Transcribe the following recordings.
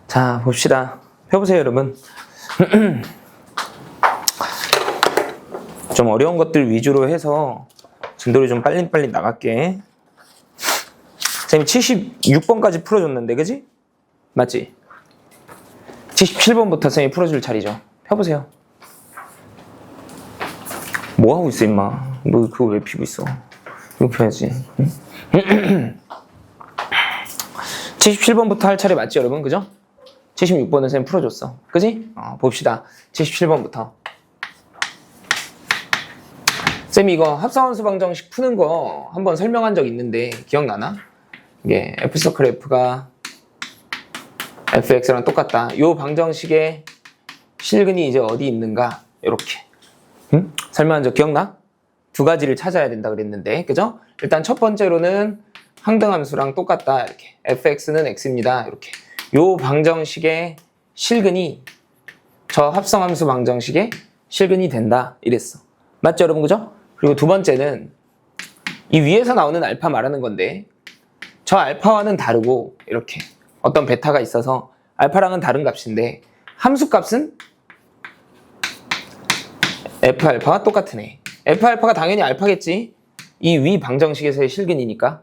자, 봅시다. 펴보세요, 여러분. 좀 어려운 것들 위주로 해서 진도를 좀 빨리 나갈게. 선생님 76번까지 풀어줬는데, 그지? 맞지? 77번부터 선생님이 풀어줄 차례죠. 펴보세요. 뭐 하고 있어, 임마? 너 그거 왜 피고 있어? 이거 펴야지. 응? 77번부터 할 차례 맞지, 여러분? 그죠? 76번은 선생님 풀어줬어. 그지? 봅시다. 77번부터. 쌤이 이거 합성함수 방정식 푸는 거 한번 설명한 적 있는데 기억나나? 이게 F서클 F가 fx랑 똑같다. 요 방정식의 실근이 이제 어디 있는가? 요렇게. 응? 설명한 적 기억나? 두 가지를 찾아야 된다 그랬는데, 그죠? 일단 첫 번째로는 항등함수랑 똑같다. 이렇게. fx는 x입니다. 이렇게. 요 방정식의 실근이 저 합성함수 방정식의 실근이 된다. 이랬어. 맞죠, 여러분? 그죠? 그리고 두 번째는 이 위에서 나오는 알파 말하는 건데, 저 알파와는 다르고, 이렇게. 어떤 베타가 있어서 알파랑은 다른 값인데, 함수값은 F알파와 똑같은 애. F알파가 당연히 알파겠지. 이 위 방정식에서의 실근이니까.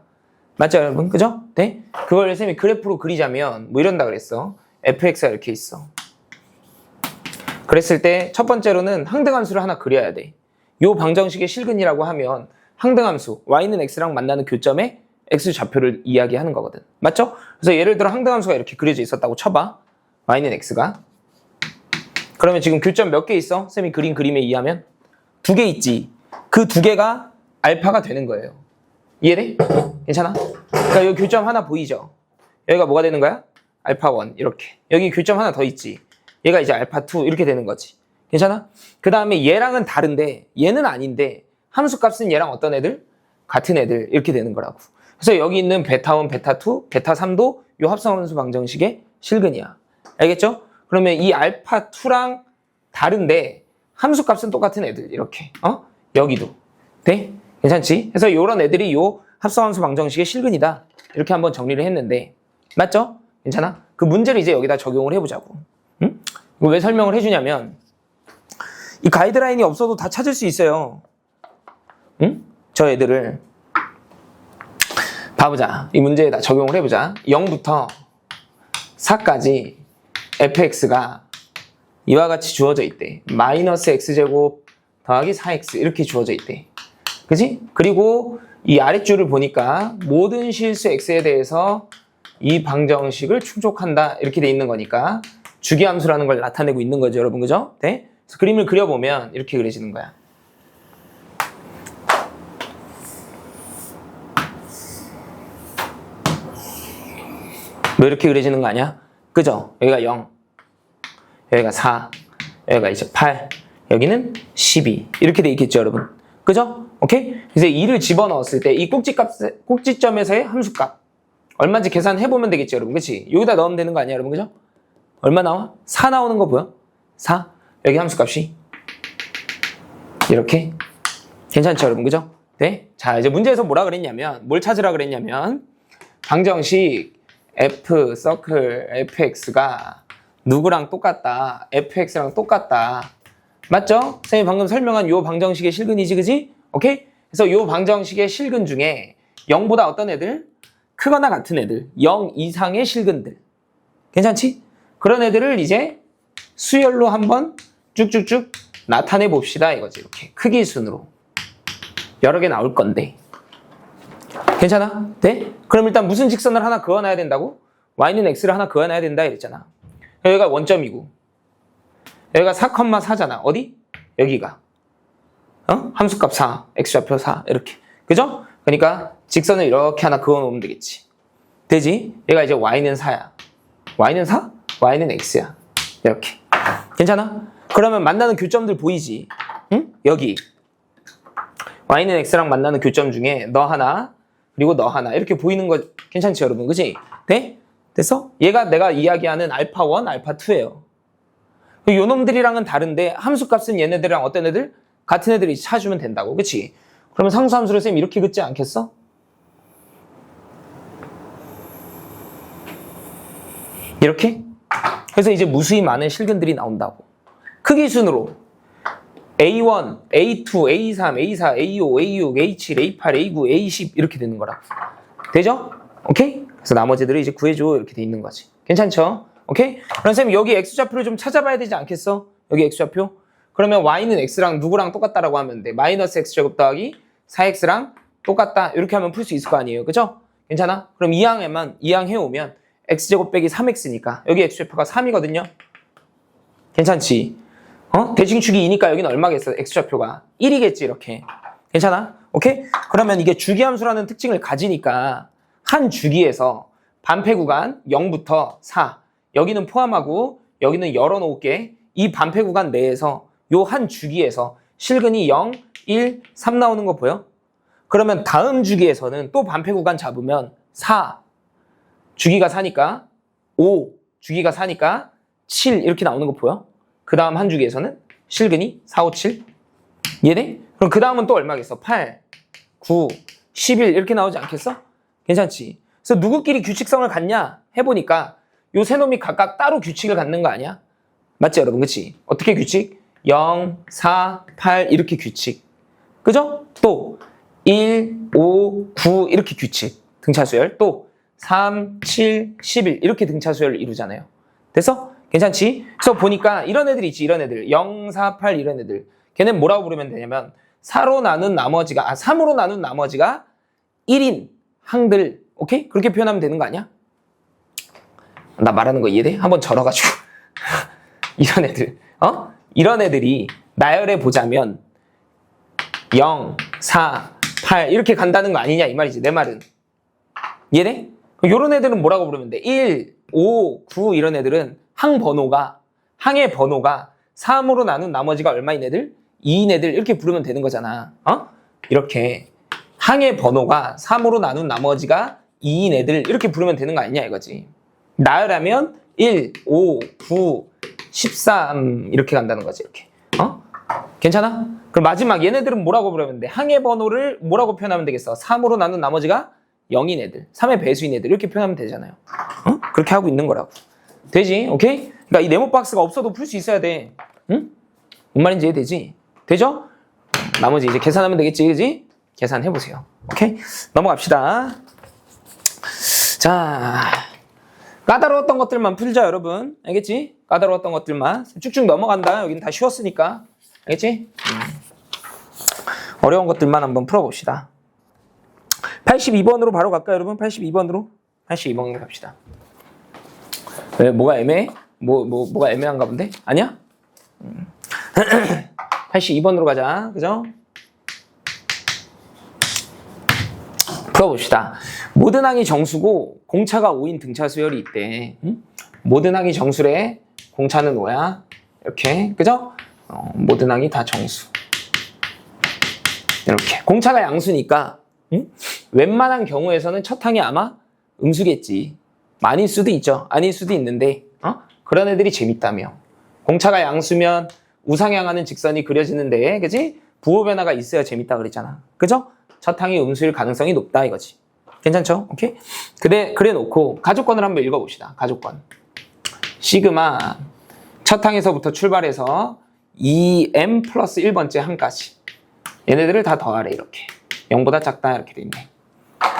맞죠, 여러분? 그죠? 네? 그걸 쌤이 그래프로 그리자면 뭐 이런다 그랬어. fx가 이렇게 있어. 그랬을 때 첫 번째로는 항등함수를 하나 그려야 돼. 요 방정식의 실근이라고 하면 항등함수 y는 x랑 만나는 교점에 x 좌표를 이야기하는 거거든. 맞죠? 그래서 예를 들어 항등함수가 이렇게 그려져 있었다고 쳐봐. y는 x가. 그러면 지금 교점 몇 개 있어? 쌤이 그린 그림에 의하면 두 개 있지. 그 두 개가 알파가 되는 거예요. 이해돼? 괜찮아? 그러니까 여기 교점 하나 보이죠? 여기가 뭐가 되는 거야? 알파 1 이렇게. 여기 교점 하나 더 있지. 얘가 이제 알파 2 이렇게 되는 거지. 괜찮아? 그 다음에 얘랑은 다른데 얘는 아닌데 함수값은 얘랑 어떤 애들? 같은 애들 이렇게 되는 거라고. 그래서 여기 있는 베타 1, 베타 2, 베타 3도 요 합성함수 방정식의 실근이야. 알겠죠? 그러면 이 알파 2랑 다른데 함수값은 똑같은 애들 이렇게. 여기도. 돼? 괜찮지? 그래서 요런 애들이 요 합성함수 방정식의 실근이다. 이렇게 한번 정리를 했는데 맞죠? 괜찮아? 그 문제를 이제 여기다 적용을 해보자고. 응? 이거 왜 설명을 해주냐면 이 가이드라인이 없어도 다 찾을 수 있어요. 응? 저 애들을 봐보자. 이 문제에다 적용을 해보자. 0부터 4까지 fx가 이와 같이 주어져 있대. 마이너스 x제곱 더하기 4x 이렇게 주어져 있대. 그지? 그리고 이 아랫줄을 보니까 모든 실수 x에 대해서 이 방정식을 충족한다 이렇게 돼 있는 거니까 주기함수라는 걸 나타내고 있는 거죠, 여러분. 그죠? 네? 그래서 그림을 그려보면 이렇게 그려지는 거야. 뭐 이렇게 그려지는 거 아니야? 그죠? 여기가 0, 여기가 4, 여기가 이제 8, 여기는 12 이렇게 돼 있겠죠, 여러분. 그죠? 오케이? 그래서 2를 집어넣었을 때 이 꼭지점에서의 함수값 얼마인지 계산해보면 되겠죠, 여러분. 그치? 여기다 넣으면 되는 거 아니야, 여러분. 그죠? 얼마 나와? 4 나오는 거 보여? 4. 여기 함수값이 이렇게. 괜찮죠, 여러분. 그죠? 네? 자, 이제 문제에서 뭐라 그랬냐면 뭘 찾으라 그랬냐면 방정식 f 서클 fx가 누구랑 똑같다? fx랑 똑같다. 맞죠? 선생님이 방금 설명한 요 방정식의 실근이지, 그지? 오케이? 그래서 요 방정식의 실근 중에 0보다 어떤 애들? 크거나 같은 애들. 0 이상의 실근들. 괜찮지? 그런 애들을 이제 수열로 한번 쭉쭉쭉 나타내 봅시다. 이거지. 이렇게 크기 순으로. 여러 개 나올 건데. 괜찮아? 네? 그럼 일단 무슨 직선을 하나 그어놔야 된다고? y는 x를 하나 그어놔야 된다 이랬잖아. 여기가 원점이고 여기가 4,4잖아. 어디? 여기가 함수값 4, x좌표 4 이렇게. 그죠? 그러니까 직선을 이렇게 하나 그어놓으면 되겠지. 되지? 얘가 이제 y는 4야. y는 4? y는 x야. 이렇게. 괜찮아? 그러면 만나는 교점들 보이지? 응? 여기 y는 x랑 만나는 교점 중에 너 하나 그리고 너 하나 이렇게 보이는 거 괜찮지, 여러분? 그지? 네? 됐어? 얘가 내가 이야기하는 알파 1, 알파 2예요. 요 놈들이랑은 다른데 함수값은 얘네들이랑 어떤 애들? 같은 애들이 찾으면 된다고. 그치? 그러면 상수함수를 쌤 이렇게 긋지 않겠어? 이렇게. 그래서 이제 무수히 많은 실근들이 나온다고. 크기 순으로 A1, A2, A3, A4, A5, A6, A7, A8, A9, A10 이렇게 되는 거라고. 되죠? 오케이? 그래서 나머지들을 이제 구해줘 이렇게 돼 있는 거지. 괜찮죠? 오케이? 그럼 쌤 여기 x좌표를 좀 찾아봐야 되지 않겠어? 여기 x좌표? 그러면 y는 x랑 누구랑 똑같다라고 하면 돼. 마이너스 x제곱 더하기 4x랑 똑같다 이렇게 하면 풀 수 있을 거 아니에요. 그죠? 괜찮아? 그럼 이항 해오면 x제곱 빼기 3x니까 여기 x좌표가 3이거든요. 괜찮지? 대칭축이 2니까 여기는 얼마겠어? x좌표가 1이겠지 이렇게. 괜찮아? 오케이? 그러면 이게 주기함수라는 특징을 가지니까 한 주기에서 반패 구간 0부터 4 여기는 포함하고 여기는 열어놓을게. 이 반패 구간 내에서 요 한 주기에서 실근이 0, 1, 3 나오는 거 보여? 그러면 다음 주기에서는 또 반패 구간 잡으면 4 주기가 4니까 5 주기가 4니까 7 이렇게 나오는 거 보여? 그 다음 한 주기에서는 실근이 4, 5, 7 이해돼? 그럼 그 다음은 또 얼마겠어? 8, 9, 11 이렇게 나오지 않겠어? 괜찮지? 그래서 누구끼리 규칙성을 갖냐? 해보니까 요 세 놈이 각각 따로 규칙을 갖는 거 아니야? 맞지 여러분? 그치? 어떻게 규칙? 0, 4, 8 이렇게 규칙. 그죠? 또 1, 5, 9 이렇게 규칙. 등차수열. 또 3, 7, 11 이렇게 등차수열을 이루잖아요. 됐어? 괜찮지? 그래서 보니까 이런 애들이 있지. 이런 애들 0, 4, 8 이런 애들 걔는 뭐라고 부르면 되냐면 4로 나눈 나머지가 3으로 나눈 나머지가 1인 항들. 오케이? 그렇게 표현하면 되는 거 아니야? 나 말하는 거 이해돼? 한번 절어가지고 이런 애들 이런 애들이 나열해 보자면 0, 4, 8 이렇게 간다는 거 아니냐 이 말이지. 내 말은 이해돼? 요런 애들은 뭐라고 부르면 돼? 1, 5, 9 이런 애들은 항의 번호가 3으로 나눈 나머지가 얼마인 애들? 2인 애들 이렇게 부르면 되는 거잖아. 이렇게 항의 번호가 3으로 나눈 나머지가 2인 애들 이렇게 부르면 되는 거 아니냐 이거지. 나열하면 1, 5, 9, 13 이렇게 간다는 거지. 이렇게. 괜찮아? 그럼 마지막 얘네들은 뭐라고 부르면 돼? 항의 번호를 뭐라고 표현하면 되겠어? 3으로 나눈 나머지가 0인 애들, 3의 배수인 애들 이렇게 표현하면 되잖아요. 그렇게 하고 있는 거라고. 되지? 오케이? 그러니까 이 네모 박스가 없어도 풀 수 있어야 돼. 응? 뭔 말인지 이해되지? 되죠? 나머지 이제 계산하면 되겠지, 그지? 계산해보세요. 오케이? 넘어갑시다. 자, 까다로웠던 것들만 풀자, 여러분. 알겠지? 까다로웠던 것들만. 쭉쭉 넘어간다. 여기는 다 쉬웠으니까. 알겠지? 어려운 것들만 한번 풀어봅시다. 82번으로 바로 갈까요, 여러분? 82번으로? 82번으로 갑시다. 왜, 뭐가 애매해? 뭐가 애매한가 본데? 아니야? 82번으로 가자. 그죠? 풀어봅시다. 모든 항이 정수고 공차가 5인 등차수열이 있대. 모든 항이 정수래. 공차는 5야. 이렇게. 그죠? 모든 항이 다 정수. 이렇게. 공차가 양수니까 웬만한 경우에서는 첫 항이 아마 음수겠지. 아닐 수도 있죠. 아닐 수도 있는데 그런 애들이 재밌다며. 공차가 양수면 우상향하는 직선이 그려지는데 그지? 부호 변화가 있어야 재밌다 그랬잖아. 그죠? 첫 항이 음수일 가능성이 높다 이거지. 괜찮죠? 오케이? 그래 놓고 가족권을 한번 읽어봅시다. 가족권. 시그마 첫 항에서부터 출발해서 2m 플러스 1번째 항까지 얘네들을 다 더하래 이렇게. 0보다 작다 이렇게 돼 있네.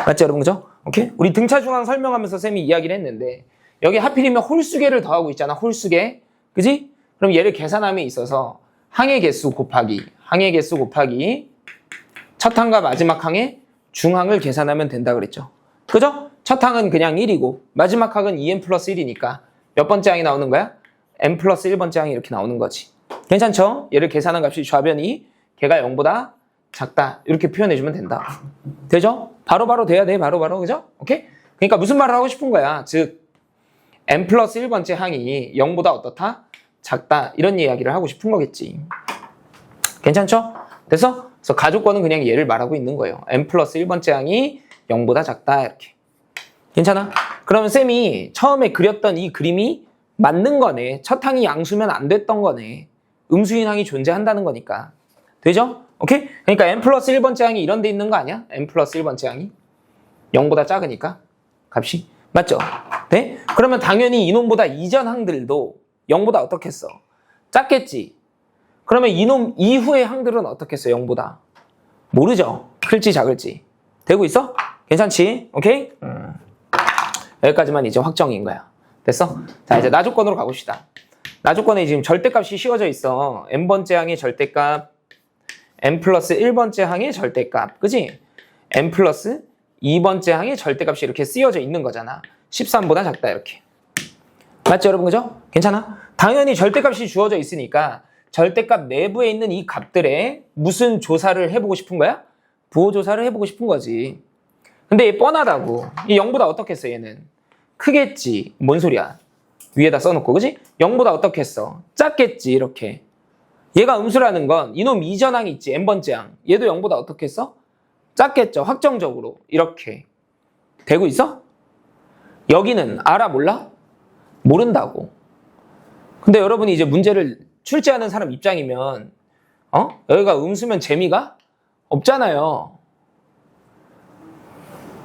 맞죠 여러분? 그죠? 오케이? 우리 등차 중항 설명하면서 쌤이 이야기를 했는데 여기 하필이면 홀수계를 더하고 있잖아. 홀수계. 그지? 그럼 얘를 계산함에 있어서 항의 개수 곱하기 첫 항과 마지막 항의 중항을 계산하면 된다 그랬죠. 그죠? 첫 항은 그냥 1이고 마지막 항은 2n 플러스 1이니까 몇 번째 항이 나오는 거야? n 플러스 1번째 항이 이렇게 나오는 거지. 괜찮죠? 얘를 계산한 값이 좌변이 걔가 0보다 작다 이렇게 표현해주면 된다. 되죠? 바로바로 돼야 돼. 바로바로. 그죠? 오케이? 그러니까 무슨 말을 하고 싶은 거야? 즉 n 플러스 1번째 항이 0보다 어떻다? 작다. 이런 이야기를 하고 싶은 거겠지. 괜찮죠? 됐어? 그래서 가족권은 그냥 얘를 말하고 있는 거예요. n 플러스 1번째 항이 0보다 작다. 이렇게. 괜찮아? 그러면 쌤이 처음에 그렸던 이 그림이 맞는 거네. 첫 항이 양수면 안 됐던 거네. 음수인 항이 존재한다는 거니까. 되죠? 오케이? 그러니까 n 플러스 1번째 항이 이런 데 있는 거 아니야? n 플러스 1번째 항이 0보다 작으니까 값이. 맞죠? 네? 그러면 당연히 이놈보다 이전 항들도 0보다 어떻겠어? 작겠지. 그러면 이놈 이후의 항들은 어떻겠어? 0보다. 모르죠. 클지 작을지. 되고 있어? 괜찮지? 오케이? 여기까지만 이제 확정인 거야. 됐어? 자, 이제 나조건으로 가봅시다. 나조건에 지금 절대값이 씌워져 있어. n번째 항의 절대값, n 플러스 1번째 항의 절대값. 그지? n 플러스 2번째 항의 절대값이 이렇게 쓰여져 있는 거잖아. 13보다 작다 이렇게. 맞죠 여러분? 그죠? 괜찮아? 당연히 절대값이 주어져 있으니까 절대값 내부에 있는 이 값들에 무슨 조사를 해보고 싶은 거야? 부호 조사를 해보고 싶은 거지. 근데 얘 뻔하다고. 이 0보다 어떻겠어 얘는? 크겠지. 뭔 소리야? 위에다 써놓고 그지? 0보다 어떻겠어? 작겠지 이렇게. 얘가 음수라는 건 이놈 이전항 있지 n번째 항. 얘도 0보다 어떻겠어? 작겠죠. 확정적으로 이렇게. 되고 있어? 여기는 알아 몰라? 모른다고. 근데 여러분이 이제 문제를 출제하는 사람 입장이면 여기가 음수면 재미가 없잖아요.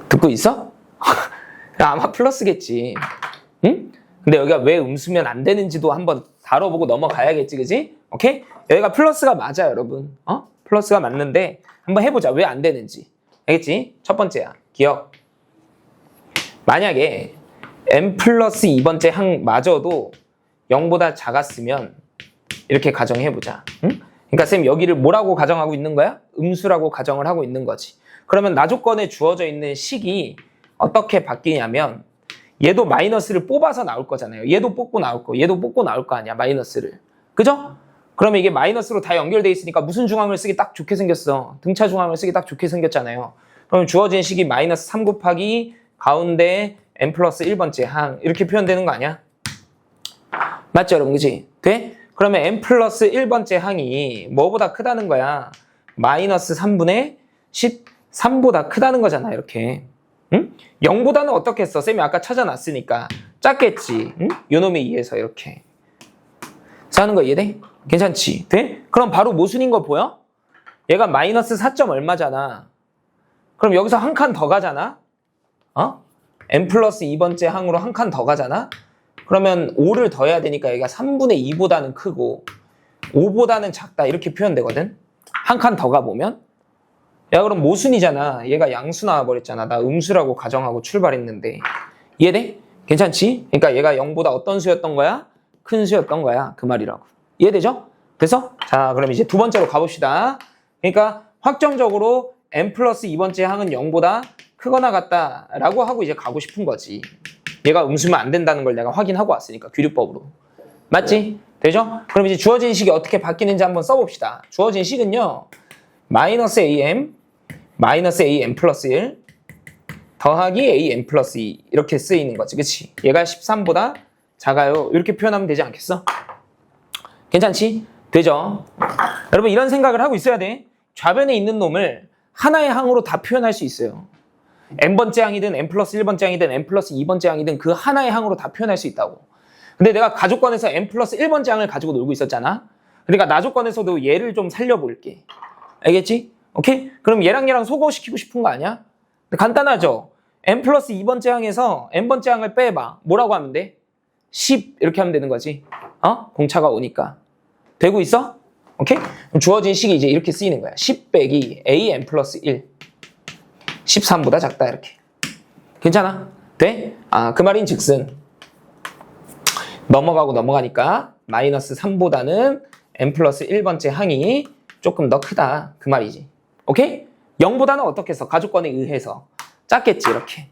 듣고 있어? 아마 플러스겠지. 응? 근데 여기가 왜 음수면 안 되는지도 한번 다뤄보고 넘어가야겠지, 그지? 오케이? 여기가 플러스가 맞아, 여러분. 플러스가 맞는데 한번 해보자. 왜 안 되는지. 알겠지? 첫 번째야. 기억. 만약에 n 플러스 2번째 항마저도 0보다 작았으면 이렇게 가정해보자. 응? 그러니까 쌤 여기를 뭐라고 가정하고 있는 거야? 음수라고 가정을 하고 있는 거지. 그러면 나조건에 주어져 있는 식이 어떻게 바뀌냐면 얘도 마이너스를 뽑아서 나올 거잖아요. 얘도 뽑고 나올 거, 얘도 뽑고 나올 거 아니야, 마이너스를. 그죠? 그러면 이게 마이너스로 다 연결돼 있으니까 무슨 중항을 쓰기 딱 좋게 생겼어? 등차 중항을 쓰기 딱 좋게 생겼잖아요. 그럼 주어진 식이 마이너스 3 곱하기 가운데 n 플러스 1번째 항 이렇게 표현되는 거 아니야? 맞죠 여러분? 그치? 돼? 그러면 n 플러스 1번째 항이 뭐보다 크다는 거야? 마이너스 3분의 13보다 크다는 거잖아 이렇게. 응? 0보다는 어떻겠어? 쌤이 아까 찾아놨으니까 작겠지. 응? 요놈에 의해서 이렇게. 자, 하는 거 이해돼? 괜찮지? 돼? 그럼 바로 모순인 거 보여? 얘가 마이너스 4점 얼마잖아. 그럼 여기서 한 칸 더 가잖아? n 플러스 2번째 항으로 한 칸 더 가잖아? 그러면 5를 더해야 되니까 얘가 3분의 2보다는 크고 5보다는 작다 이렇게 표현되거든? 한 칸 더 가보면? 야 그럼 모순이잖아. 얘가 양수 나와버렸잖아. 나 음수라고 가정하고 출발했는데. 이해돼? 괜찮지? 그러니까 얘가 0보다 어떤 수였던 거야? 큰 수였던 거야. 그 말이라고. 이해되죠? 됐어? 자 그럼 이제 두 번째로 가봅시다. 그러니까 확정적으로 n 플러스 2번째 항은 0보다 크거나 같다라고 하고 이제 가고 싶은 거지. 얘가 음수면 안 된다는 걸 내가 확인하고 왔으니까 규律법으로. 맞지? 되죠? 그럼 이제 주어진 식이 어떻게 바뀌는지 한번 써봅시다. 주어진 식은요. 마이너스 am 마이너스 an 플러스 1 더하기 an 플러스 2 이렇게 쓰이는 거지. 그치? 얘가 13보다 작아요. 이렇게 표현하면 되지 않겠어? 괜찮지? 되죠? 여러분 이런 생각을 하고 있어야 돼. 좌변에 있는 놈을 하나의 항으로 다 표현할 수 있어요. n번째 항이든 n 플러스 1번째 항이든 n 플러스 2번째 항이든 그 하나의 항으로 다 표현할 수 있다고. 근데 내가 가조건에서 n 플러스 1번째 항을 가지고 놀고 있었잖아. 그러니까 나조건에서도 얘를 좀 살려볼게. 알겠지? 오케이? 그럼 얘랑 소거시키고 싶은 거 아니야? 간단하죠? n 플러스 2번째 항에서 n번째 항을 빼봐. 뭐라고 하면 돼? 10 이렇게 하면 되는 거지. 공차가 오니까. 되고 있어? 오케이? 그럼 주어진 식이 이제 이렇게 쓰이는 거야. 10 빼기 an 플러스 1 13보다 작다 이렇게. 괜찮아? 돼? 그 말인 즉슨 넘어가니까 마이너스 3보다는 n 플러스 1번째 항이 조금 더 크다 그 말이지. 오케이? 0보다는 어떻게 해서 가조건에 의해서 작겠지 이렇게.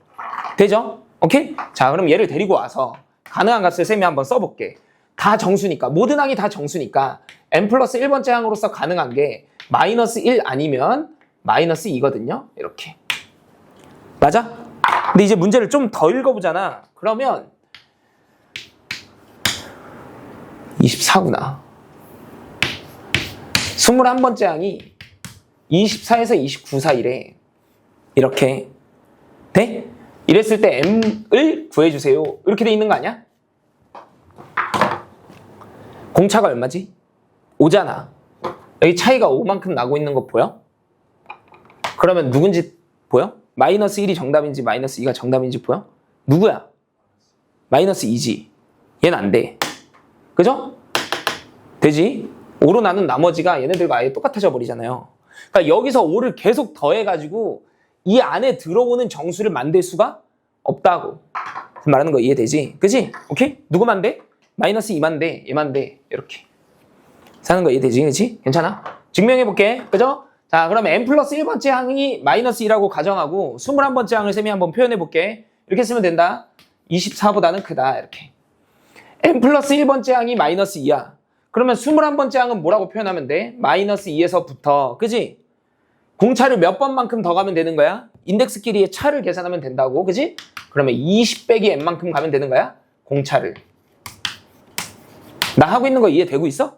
되죠? 오케이? 자 그럼 얘를 데리고 와서 가능한 값을 쌤이 한번 써볼게. 다 정수니까 모든 항이 다 정수니까 n 플러스 1번째 항으로서 가능한 게 마이너스 1 아니면 마이너스 2거든요. 이렇게. 맞아? 근데 이제 문제를 좀 더 읽어보잖아. 그러면 24구나. 21번째 항이 24에서 29 사이래. 이렇게. 돼? 이랬을 때 m을 구해주세요. 이렇게 돼 있는 거 아니야? 공차가 얼마지? 5잖아. 여기 차이가 5만큼 나고 있는 거 보여? 그러면 누군지 보여? 마이너스 1이 정답인지 마이너스 2가 정답인지 보여? 누구야? 마이너스 2지. 얘는 안 돼. 그죠? 되지? 5로 나눈 나머지가 얘네들과 아예 똑같아져 버리잖아요. 그러니까 여기서 5를 계속 더해가지고 이 안에 들어오는 정수를 만들 수가 없다고 말하는 거 이해되지? 그지? 오케이? 누구만 돼? 마이너스 2만 돼. 얘만 돼. 이렇게. 사는 거 이해되지? 그지? 괜찮아? 증명해볼게. 그죠? 자, 그러면 n 플러스 1번째 항이 마이너스 2라고 가정하고 21번째 항을 쌤이 한번 표현해볼게. 이렇게 쓰면 된다. 24보다는 크다. 이렇게. n 플러스 1번째 항이 마이너스 2야. 그러면 21번째 항은 뭐라고 표현하면 돼? 마이너스 2에서부터. 그지? 공차를 몇 번만큼 더 가면 되는 거야? 인덱스 길이의 차를 계산하면 된다고. 그지? 그러면 20 빼기 n만큼 가면 되는 거야? 공차를. 나 하고 있는 거 이해되고 있어?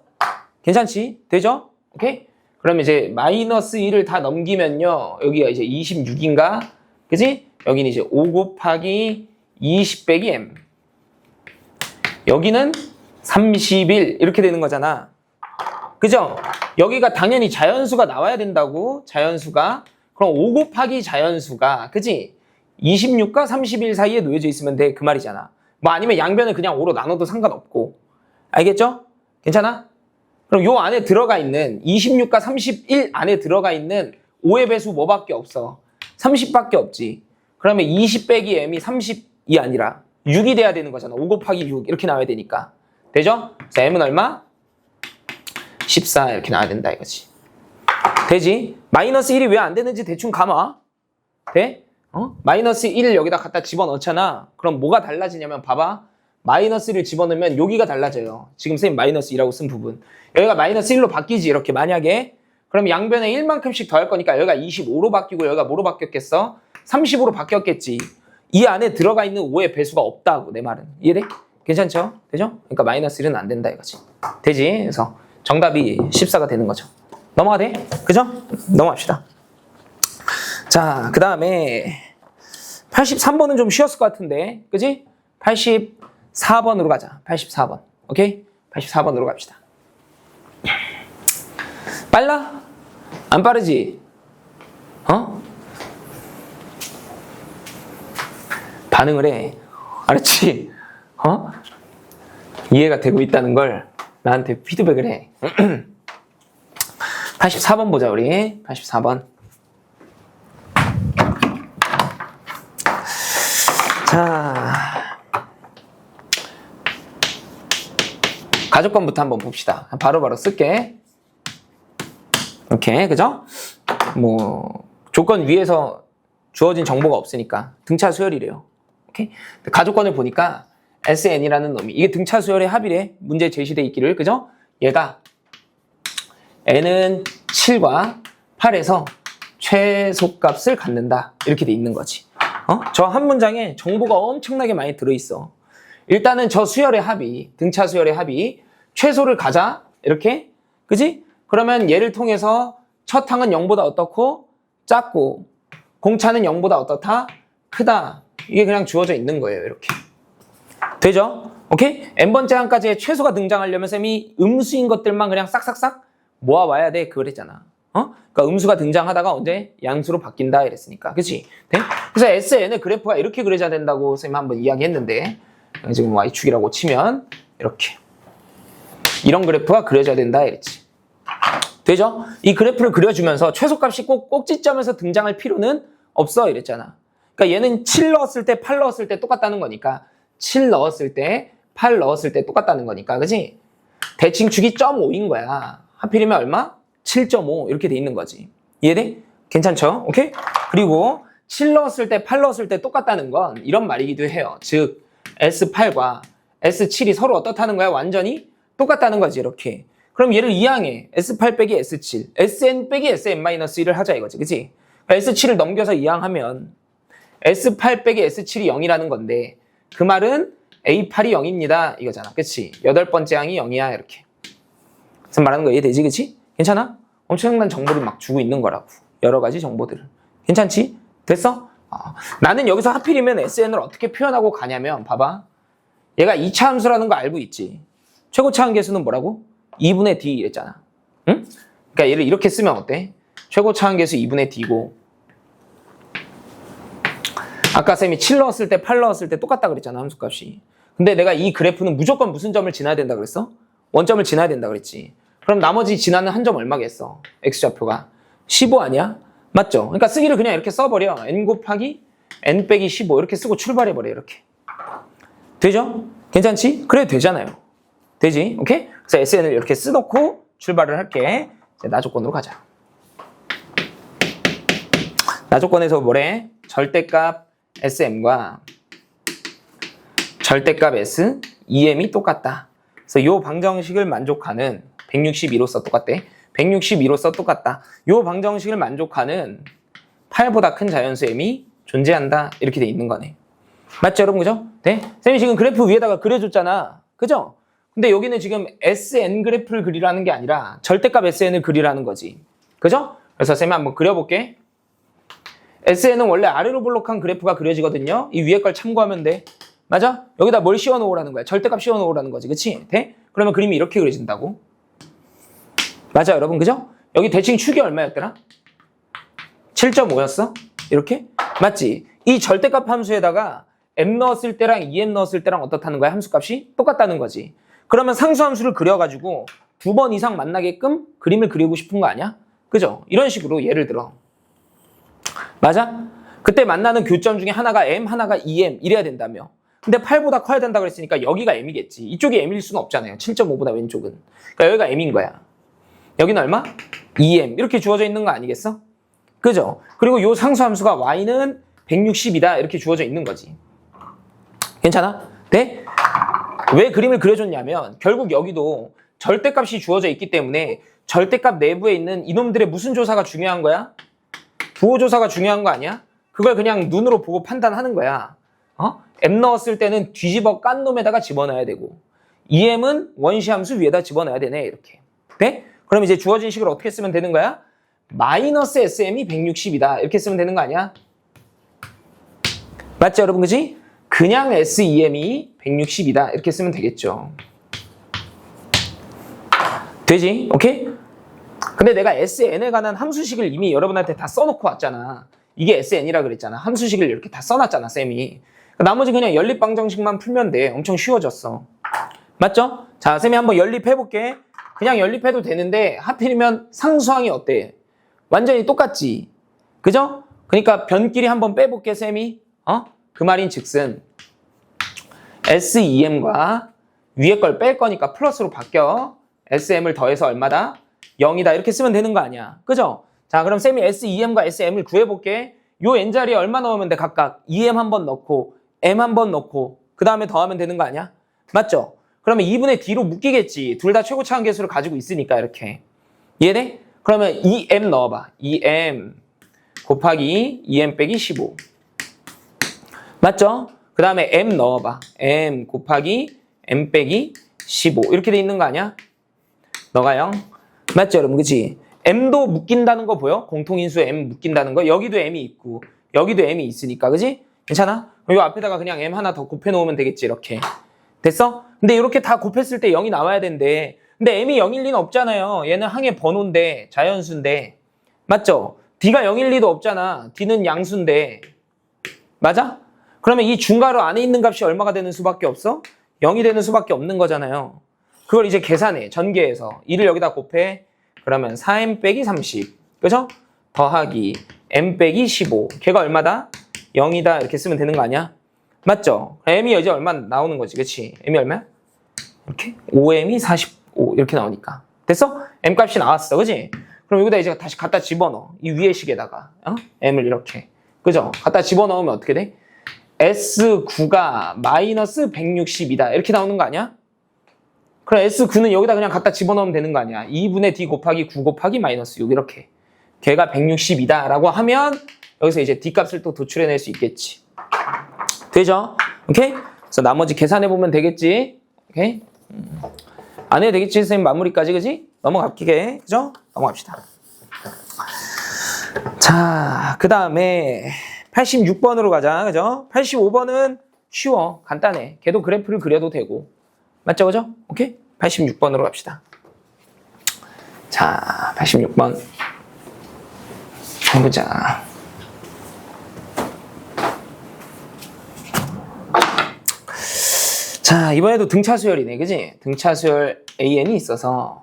괜찮지? 되죠? 오케이? 그러면 이제 마이너스 1을 다 넘기면요. 여기가 이제 26인가? 그지? 여기는 이제 5 곱하기 20 빼기 m. 여기는 31 이렇게 되는 거잖아. 그죠? 여기가 당연히 자연수가 나와야 된다고. 자연수가. 그럼 5 곱하기 자연수가. 그지? 26과 31 사이에 놓여져 있으면 돼. 그 말이잖아. 뭐 아니면 양변을 그냥 5로 나눠도 상관없고. 알겠죠? 괜찮아? 그럼 요 안에 들어가 있는 26과 31 안에 들어가 있는 5의 배수 뭐밖에 없어? 30밖에 없지. 그러면 20 빼기 m이 30이 아니라 6이 돼야 되는 거잖아. 5 곱하기 6 이렇게 나와야 되니까. 되죠? 자, m은 얼마? 14 이렇게 나와야 된다 이거지. 되지? 마이너스 1이 왜 안 되는지 대충 감아. 돼? 마이너스 1을 여기다 갖다 집어넣잖아. 그럼 뭐가 달라지냐면 봐봐. 마이너스를 집어넣으면 여기가 달라져요. 지금 쌤 마이너스 2라고 쓴 부분. 여기가 마이너스 1로 바뀌지 이렇게 만약에. 그럼 양변에 1만큼씩 더할 거니까 여기가 25로 바뀌고 여기가 뭐로 바뀌었겠어? 35로 바뀌었겠지. 이 안에 들어가 있는 5의 배수가 없다고 내 말은. 이해돼? 괜찮죠? 되죠? 그러니까 마이너스 1은 안 된다 이거지. 되지? 그래서 정답이 14가 되는 거죠. 넘어가 돼? 그죠? 넘어갑시다. 자, 그 다음에 83번은 좀 쉬웠을 것 같은데. 그지? 84번으로 가자. 84번. 오케이? 84번으로 갑시다. 빨라? 안 빠르지? 반응을 해. 알았지? 이해가 되고 있다는 걸 나한테 피드백을 해. 84번 보자, 우리. 84번. 자. 가족권부터 한번 봅시다. 바로바로 쓸게. 오케이, 그죠? 뭐, 조건 위에서 주어진 정보가 없으니까 등차 수열이래요. 오케이? 가족권을 보니까 SN이라는 놈이, 이게 등차 수열의 합이래. 문제 제시돼 있기를, 그죠? 얘가 N은 7과 8에서 최소값을 갖는다. 이렇게 돼 있는 거지. 저 한 문장에 정보가 엄청나게 많이 들어있어. 일단은 저 수열의 합이, 등차 수열의 합이 최소를 가자. 이렇게. 그지? 그러면 얘를 통해서 첫 항은 0보다 어떻고? 작고. 공차는 0보다 어떻다? 크다. 이게 그냥 주어져 있는 거예요. 이렇게. 되죠? 오케이? n번째 항까지의 최소가 등장하려면 쌤이 음수인 것들만 그냥 싹싹싹 모아와야 돼. 그랬잖아. 그러니까 음수가 등장하다가 언제 양수로 바뀐다 이랬으니까. 그치? 네? 그래서 SN의 그래프가 이렇게 그려져야 된다고 쌤이 한번 이야기했는데, 지금 Y축이라고 치면 이렇게. 이런 그래프가 그려져야 된다 이랬지. 되죠? 이 그래프를 그려주면서 최소값이 꼭 꼭지점에서 등장할 필요는 없어 이랬잖아. 그러니까 얘는 7 넣었을 때 8 넣었을 때 똑같다는 거니까 7 넣었을 때 8 넣었을 때 똑같다는 거니까. 그치? 대칭축이 0.5인 거야. 하필이면 얼마? 7.5 이렇게 돼 있는 거지. 이해돼? 괜찮죠? 오케이? 그리고 7 넣었을 때 8 넣었을 때 똑같다는 건 이런 말이기도 해요. 즉 S8과 S7이 서로 어떻다는 거야? 완전히 똑같다는 거지. 이렇게. 그럼 얘를 이항해. S8 빼기 S7 SN 빼기 SN-1을 하자 이거지. 그치? S7을 넘겨서 이항하면 S8 빼기 S7이 0이라는 건데, 그 말은 A8이 0입니다 이거잖아. 그치? 8번째 항이 0이야 이렇게. 그래서 말하는 거 이해되지? 그치? 괜찮아? 엄청난 정보를 막 주고 있는 거라고. 여러 가지 정보들을. 괜찮지? 됐어? 나는 여기서 하필이면 SN을 어떻게 표현하고 가냐면, 봐봐. 얘가 2차 함수라는 거 알고 있지? 최고차 한계수는 뭐라고? 2분의 D 이랬잖아. 응? 그러니까 얘를 이렇게 쓰면 어때? 최고차 한계수 2분의 D고, 아까 쌤이 7 넣었을 때 8 넣었을 때 똑같다 그랬잖아. 함수값이. 근데 내가 이 그래프는 무조건 무슨 점을 지나야 된다 그랬어? 원점을 지나야 된다 그랬지. 그럼 나머지 지나는 한 점 얼마겠어? x좌표가 15 아니야? 맞죠? 그러니까 쓰기를 그냥 이렇게 써버려. n 곱하기 n 빼기 15 이렇게 쓰고 출발해버려. 이렇게. 되죠? 괜찮지? 그래도 되잖아요. 되지? 오케이? 그래서 SN을 이렇게 써놓고 출발을 할게. 이제 나조건으로 가자. 나조건에서 뭐래? 절대값 SM과 절대값 S, EM이 똑같다. 그래서 이 방정식을 만족하는 162로서 똑같대. 162로서 똑같다. 이 방정식을 만족하는 8보다 큰 자연수 M이 존재한다. 이렇게 돼 있는 거네. 맞죠, 여러분? 그죠? 네? 쌤이 지금 그래프 위에다가 그려줬잖아. 그죠? 근데 여기는 지금 SN 그래프를 그리라는 게 아니라 절대값 SN을 그리라는 거지. 그죠? 그래서 쌤이 한번 그려볼게. SN은 원래 아래로 볼록한 그래프가 그려지거든요. 이 위에 걸 참고하면 돼. 맞아? 여기다 뭘 씌워놓으라는 거야. 절대값 씌워놓으라는 거지. 그치? 돼? 그러면 그림이 이렇게 그려진다고. 맞아, 여러분. 그죠? 여기 대칭 축이 얼마였더라? 7.5였어? 이렇게? 맞지? 이 절대값 함수에다가 m 넣었을 때랑 2m 넣었을 때랑 어떻다는 거야? 함수값이? 똑같다는 거지. 그러면 상수함수를 그려가지고 2번 이상 만나게끔 그림을 그리고 싶은 거 아니야? 그죠? 이런 식으로 예를 들어. 맞아? 그때 만나는 교점 중에 하나가 m, 하나가 2m 이래야 된다며. 근데 8보다 커야 된다 그랬으니까 여기가 m이겠지. 이쪽이 m일 수는 없잖아요. 7.5보다 왼쪽은. 그러니까 여기가 m인 거야. 여기는 얼마? 2m. 이렇게 주어져 있는 거 아니겠어? 그죠? 그리고 요 상수함수가 y는 160이다. 이렇게 주어져 있는 거지. 괜찮아? 네? 왜 그림을 그려줬냐면 결국 여기도 절대값이 주어져 있기 때문에 절대값 내부에 있는 이놈들의 무슨 조사가 중요한 거야? 부호조사가 중요한 거 아니야? 그걸 그냥 눈으로 보고 판단하는 거야. m 넣었을 때는 뒤집어 깐 놈에다가 집어넣어야 되고 EM은 원시함수 위에다 집어넣어야 되네. 이렇게. 네? 그럼 이제 주어진 식을 어떻게 쓰면 되는 거야? 마이너스 SM이 160이다. 이렇게 쓰면 되는 거 아니야? 맞죠, 여러분? 그지? 그냥 SEM이 160이다. 이렇게 쓰면 되겠죠. 되지? 오케이? 근데 내가 SN에 관한 함수식을 이미 여러분한테 다 써놓고 왔잖아. 이게 SN이라 그랬잖아. 함수식을 이렇게 다 써놨잖아, 쌤이. 나머지 그냥 연립방정식만 풀면 돼. 엄청 쉬워졌어. 맞죠? 자, 쌤이 한번 연립해볼게. 그냥 연립해도 되는데 하필이면 상수항이 어때? 완전히 똑같지? 그죠? 그러니까 변끼리 한번 빼볼게, 쌤이. 그 말인 즉슨 SEM과 위에 걸 뺄 거니까 플러스로 바뀌어. SM을 더해서 얼마다? 0이다. 이렇게 쓰면 되는 거 아니야. 그죠? 자, 그럼 쌤이 SEM과 SM을 구해볼게. 요 n자리에 얼마 넣으면 돼? 각각 2M 한 번 넣고 M 한 번 넣고 그 다음에 더하면 되는 거 아니야? 맞죠? 그러면 2분의 D로 묶이겠지. 둘 다 최고차항 계수를 가지고 있으니까 이렇게. 이해돼? 그러면 2M 넣어봐. 2M 곱하기 2M 빼기 15. 맞죠? 그 다음에 M 넣어봐. M 곱하기 M 빼기 15. 이렇게 돼 있는 거 아니야? 너가 0. 맞죠, 여러분? 그치? M도 묶인다는 거 보여? 공통인수 M 묶인다는 거? 여기도 M이 있고 여기도 M이 있으니까. 그치? 괜찮아? 이 앞에다가 그냥 M 하나 더 곱해 놓으면 되겠지. 이렇게. 됐어? 근데 이렇게 다 곱했을 때 0이 나와야 된대. 근데 M이 0일 리는 없잖아요. 얘는 항의 번호인데 자연수인데. 맞죠? D가 0일 리도 없잖아. D는 양수인데. 맞아? 그러면 이 중괄호 안에 있는 값이 얼마가 되는 수밖에 없어? 0이 되는 수밖에 없는 거잖아요. 그걸 이제 계산해. 전개해서. 2를 여기다 곱해. 그러면 4M 빼기 30. 그죠? 더하기 M 빼기 15. 걔가 얼마다? 0이다. 이렇게 쓰면 되는 거 아니야? 맞죠? M이 이제 얼마 나오는 거지. 그치? M이 얼마야? 이렇게? 5M이 45. 이렇게 나오니까. 됐어? M 값이 나왔어. 그치? 그럼 여기다 이제 다시 갖다 집어넣어. 이 위에 식에다가. M을 이렇게. 그죠? 갖다 집어넣으면 어떻게 돼? S9가 마이너스 160이다. 이렇게 나오는 거 아니야? 그럼 S9는 여기다 그냥 갖다 집어넣으면 되는 거 아니야? 2분의 D 곱하기 9 곱하기 마이너스 6 이렇게. 걔가 160이다 라고 하면 여기서 이제 D 값을 또 도출해낼 수 있겠지. 되죠? 오케이? 그래서 나머지 계산해보면 되겠지? 오케이? 안 해도 되겠지? 선생님 마무리까지, 그지? 넘어갈게. 그죠? 넘어갑시다. 자, 그 다음에 86번으로 가자. 그죠? 85번은 쉬워. 간단해. 걔도 그래프를 그려도 되고. 맞죠? 그죠? 오케이? 86번으로 갑시다. 자, 86번. 해보자. 자, 이번에도 등차수열이네, 그지? 등차수열 AN이 있어서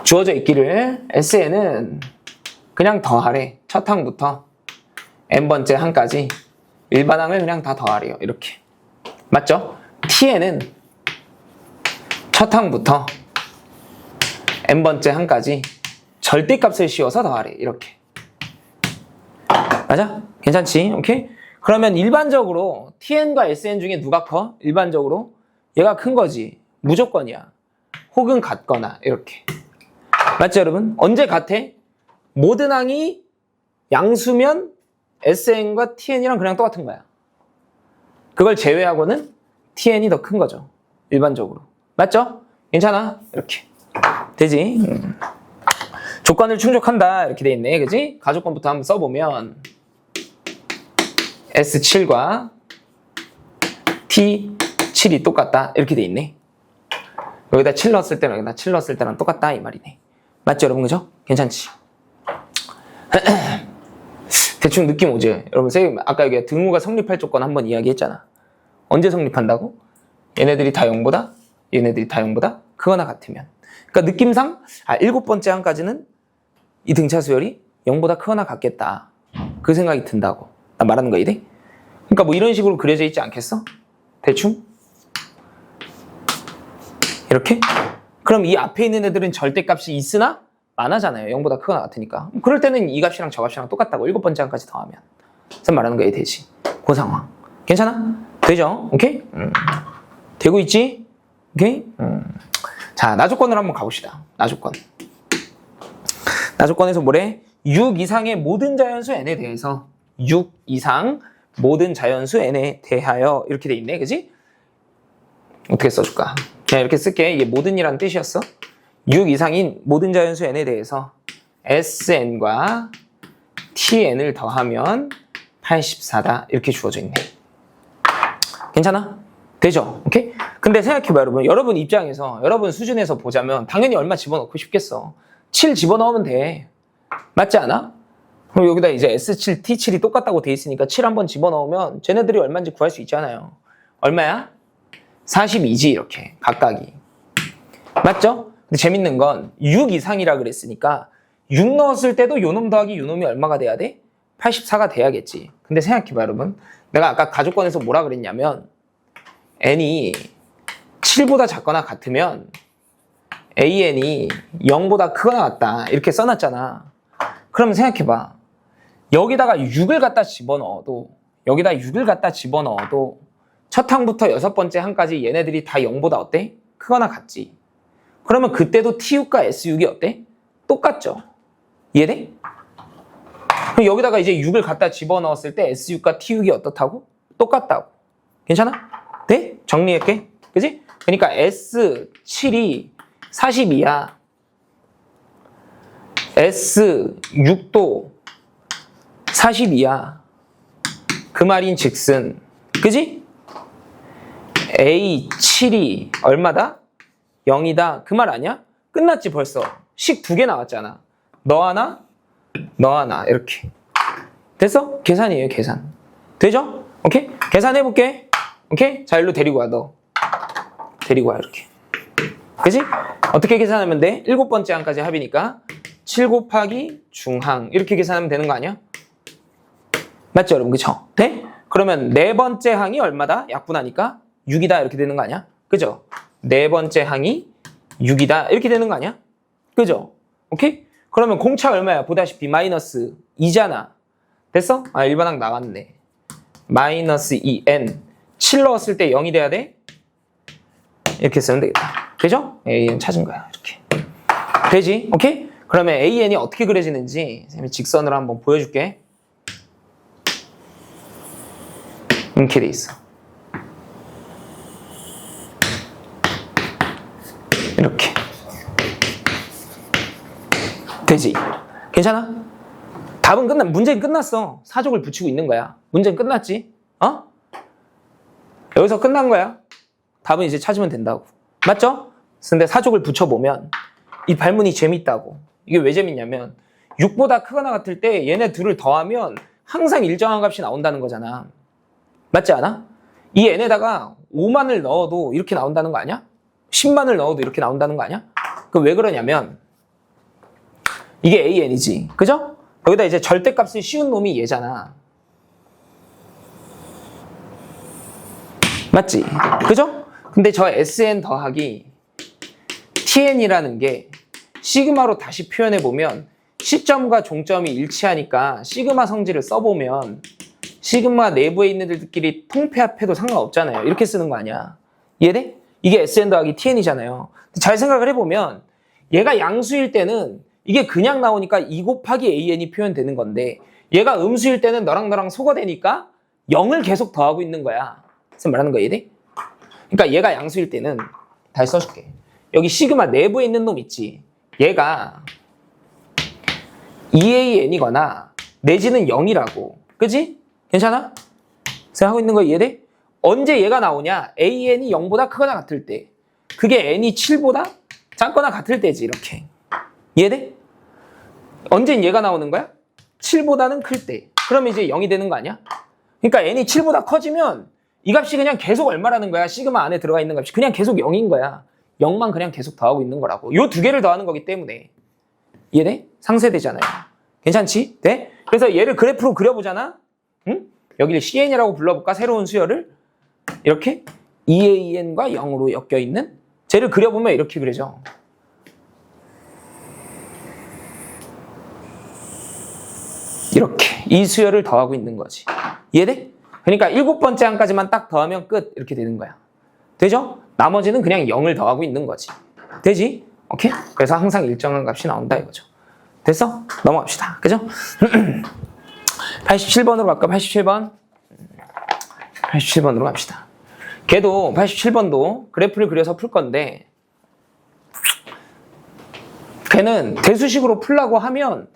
주어져 있기를 SN은 그냥 더하래. 첫 항부터 n번째 항까지 일반항을 그냥 다 더하래요. 이렇게. 맞죠? TN은 첫 항부터 n번째 항까지 절대값을 씌워서 더하래. 이렇게. 맞아? 괜찮지? 오케이? 그러면 일반적으로 TN과 SN 중에 누가 커? 일반적으로 얘가 큰 거지. 무조건이야. 혹은 같거나 이렇게. 맞죠 여러분? 언제 같아? 모든 항이 양수면 SN과 TN이랑 그냥 똑같은 거야. 그걸 제외하고는 TN이 더 큰 거죠. 일반적으로. 맞죠? 괜찮아? 이렇게. 되지? 조건을 충족한다. 이렇게 돼 있네. 그지? 가조건부터 한번 써보면 S7과 T7이 똑같다. 이렇게 돼 있네. 여기다 7 넣었을 때랑 여기다 7 넣었을 때랑 똑같다. 이 말이네. 맞죠 여러분? 그죠? 괜찮지? 대충 느낌 오지? 여러분 선생님 아까 여기 등호가 성립할 조건 한번 이야기했잖아. 언제 성립한다고? 얘네들이 다 0보다 얘네들이 다 0보다 크거나 같으면. 그러니까 느낌상 7번째 항까지는 이 등차 수열이 0보다 크거나 같겠다. 그 생각이 든다고 나 말하는 거야. 이래? 그러니까 뭐 이런 식으로 그려져 있지 않겠어? 대충? 이렇게? 그럼 이 앞에 있는 애들은 절대값이 있으나 많아잖아요. 0보다 크거나 같으니까. 그럴 때는 이 값이랑 저 값이랑 똑같다고 7번째 항까지 더하면. 그래서 말하는 거야 되지. 그 상황. 괜찮아? 되죠? 오케이? 되고 있지? 오케이? 자, 나조건으로 한번 가봅시다. 나조건. 나조건에서 뭐래? 6 이상의 모든 자연수 n에 대해서 6 이상 모든 자연수 n에 대하여 이렇게 돼 있네. 그지? 어떻게 써줄까? 그냥 이렇게 쓸게. 이게 모든이라는 뜻이었어. 6 이상인 모든 자연수 n에 대해서 SN과 TN을 더하면 84다. 이렇게 주어져 있네. 괜찮아? 되죠? 오케이? 근데 생각해봐 여러분. 여러분 입장에서 여러분 수준에서 보자면 당연히 얼마 집어넣고 싶겠어. 7 집어넣으면 돼. 맞지 않아? 그럼 여기다 이제 S7, T7이 똑같다고 돼 있으니까 7 한번 집어넣으면 쟤네들이 얼마인지 구할 수 있잖아요. 얼마야? 42지 이렇게 각각이. 맞죠? 근데 재밌는 건 6 이상이라 그랬으니까 6 넣었을 때도 요놈 더하기 요놈이 얼마가 돼야 돼? 84가 돼야겠지. 근데 생각해봐 여러분. 내가 아까 가족권에서 뭐라 그랬냐면 n이 7보다 작거나 같으면 AN이 0보다 크거나 같다. 이렇게 써놨잖아. 그럼 생각해봐. 여기다가 6을 갖다 집어넣어도 첫 항부터 6번째 항까지 얘네들이 다 0보다 어때? 크거나 같지. 그러면 그때도 T6과 S6이 어때? 똑같죠. 이해돼? 그럼 여기다가 이제 6을 갖다 집어넣었을 때 S6과 T6이 어떻다고? 똑같다고. 괜찮아? 네? 정리할게. 그지? 그러니까 S7이 42야. S6도 42야. 그 말인 즉슨. 그지? A7이 얼마다? 0이다. 그 말 아니야? 끝났지 벌써. 식 2개 나왔잖아. 너 하나, 너 하나. 이렇게. 됐어? 계산이에요, 계산. 되죠? 오케이? 계산해볼게. 오케이? 자, 일로 데리고 와, 너. 데리고 와, 이렇게. 그지? 어떻게 계산하면 돼? 7번째 항까지 합이니까 7 곱하기 중항. 이렇게 계산하면 되는 거 아니야? 맞죠, 여러분? 그쵸? 돼? 그러면 4번째 항이 얼마다? 약분하니까 6이다. 이렇게 되는 거 아니야? 그죠? 4번째 항이 6이다. 이렇게 되는 거 아니야? 그죠? 오케이? 그러면 공차 얼마야? 보다시피 마이너스 2잖아. 됐어? 아, 일반항 나왔네. 마이너스 2n. 7 넣었을 때 0이 돼야 돼? 이렇게 쓰면 되겠다. 되죠? AN 찾은 거야. 이렇게. 되지? 오케이? 그러면 AN이 어떻게 그려지는지 선생님이 직선으로 한번 보여줄게. 이렇게 돼 있어. 이렇게. 되지? 괜찮아? 답은 문제는 끝났어. 사족을 붙이고 있는 거야. 문제는 끝났지? 어? 여기서 끝난 거야. 답은 이제 찾으면 된다고. 맞죠? 근데 사족을 붙여보면 이 발문이 재밌다고. 이게 왜 재밌냐면 6보다 크거나 같을 때 얘네 둘을 더하면 항상 일정한 값이 나온다는 거잖아. 맞지 않아? 이 n에다가 5만을 넣어도 이렇게 나온다는 거 아니야? 10만을 넣어도 이렇게 나온다는 거 아니야? 그럼 왜 그러냐면 이게 AN이지. 그죠? 여기다 이제 절대값을 씌운 놈이 얘잖아. 맞지? 그죠? 근데 저 SN 더하기 TN이라는 게 시그마로 다시 표현해보면 시점과 종점이 일치하니까 시그마 성질을 써보면 시그마 내부에 있는 애들끼리 통폐합해도 상관없잖아요. 이렇게 쓰는 거 아니야. 이해돼? 이게 SN 더하기 TN이잖아요. 잘 생각을 해보면 얘가 양수일 때는 이게 그냥 나오니까 2 곱하기 AN이 표현되는 건데 얘가 음수일 때는 너랑 소거되니까 0을 계속 더하고 있는 거야. 그래서 말하는 거 이해돼? 그러니까 얘가 양수일 때는 다시 써줄게. 여기 시그마 내부에 있는 놈 있지. 얘가 2AN이거나 내지는 0이라고. 그치? 괜찮아? 생각하고 있는 거 이해돼? 언제 얘가 나오냐? AN이 0보다 크거나 같을 때. 그게 N이 7보다 작거나 같을 때지. 이렇게. 이해돼? 언제 얘가 나오는 거야? 7보다는 클 때. 그러면 이제 0이 되는 거 아니야? 그러니까 N이 7보다 커지면 이 값이 그냥 계속 얼마라는 거야? 시그마 안에 들어가 있는 값이 그냥 계속 0인 거야. 0만 그냥 계속 더하고 있는 거라고. 요 두 개를 더하는 거기 때문에. 이해돼? 상쇄되잖아요. 괜찮지? 네? 그래서 얘를 그래프로 그려보잖아? 응? 여기를 CN이라고 불러볼까? 새로운 수열을? 이렇게 2AN과 0으로 엮여있는? 쟤를 그려보면 이렇게 그려져. 이렇게. 이 수열을 더하고 있는 거지. 이해돼? 그러니까 7번째 항까지만 딱 더하면 끝. 이렇게 되는 거야. 되죠? 나머지는 그냥 0을 더하고 있는 거지. 되지? 오케이? 그래서 항상 일정한 값이 나온다 이거죠. 됐어? 넘어갑시다. 그죠? 87번으로 갈까? 87번. 87번으로 갑시다. 걔도 87번도 그래프를 그려서 풀 건데 걔는 대수식으로 풀라고 하면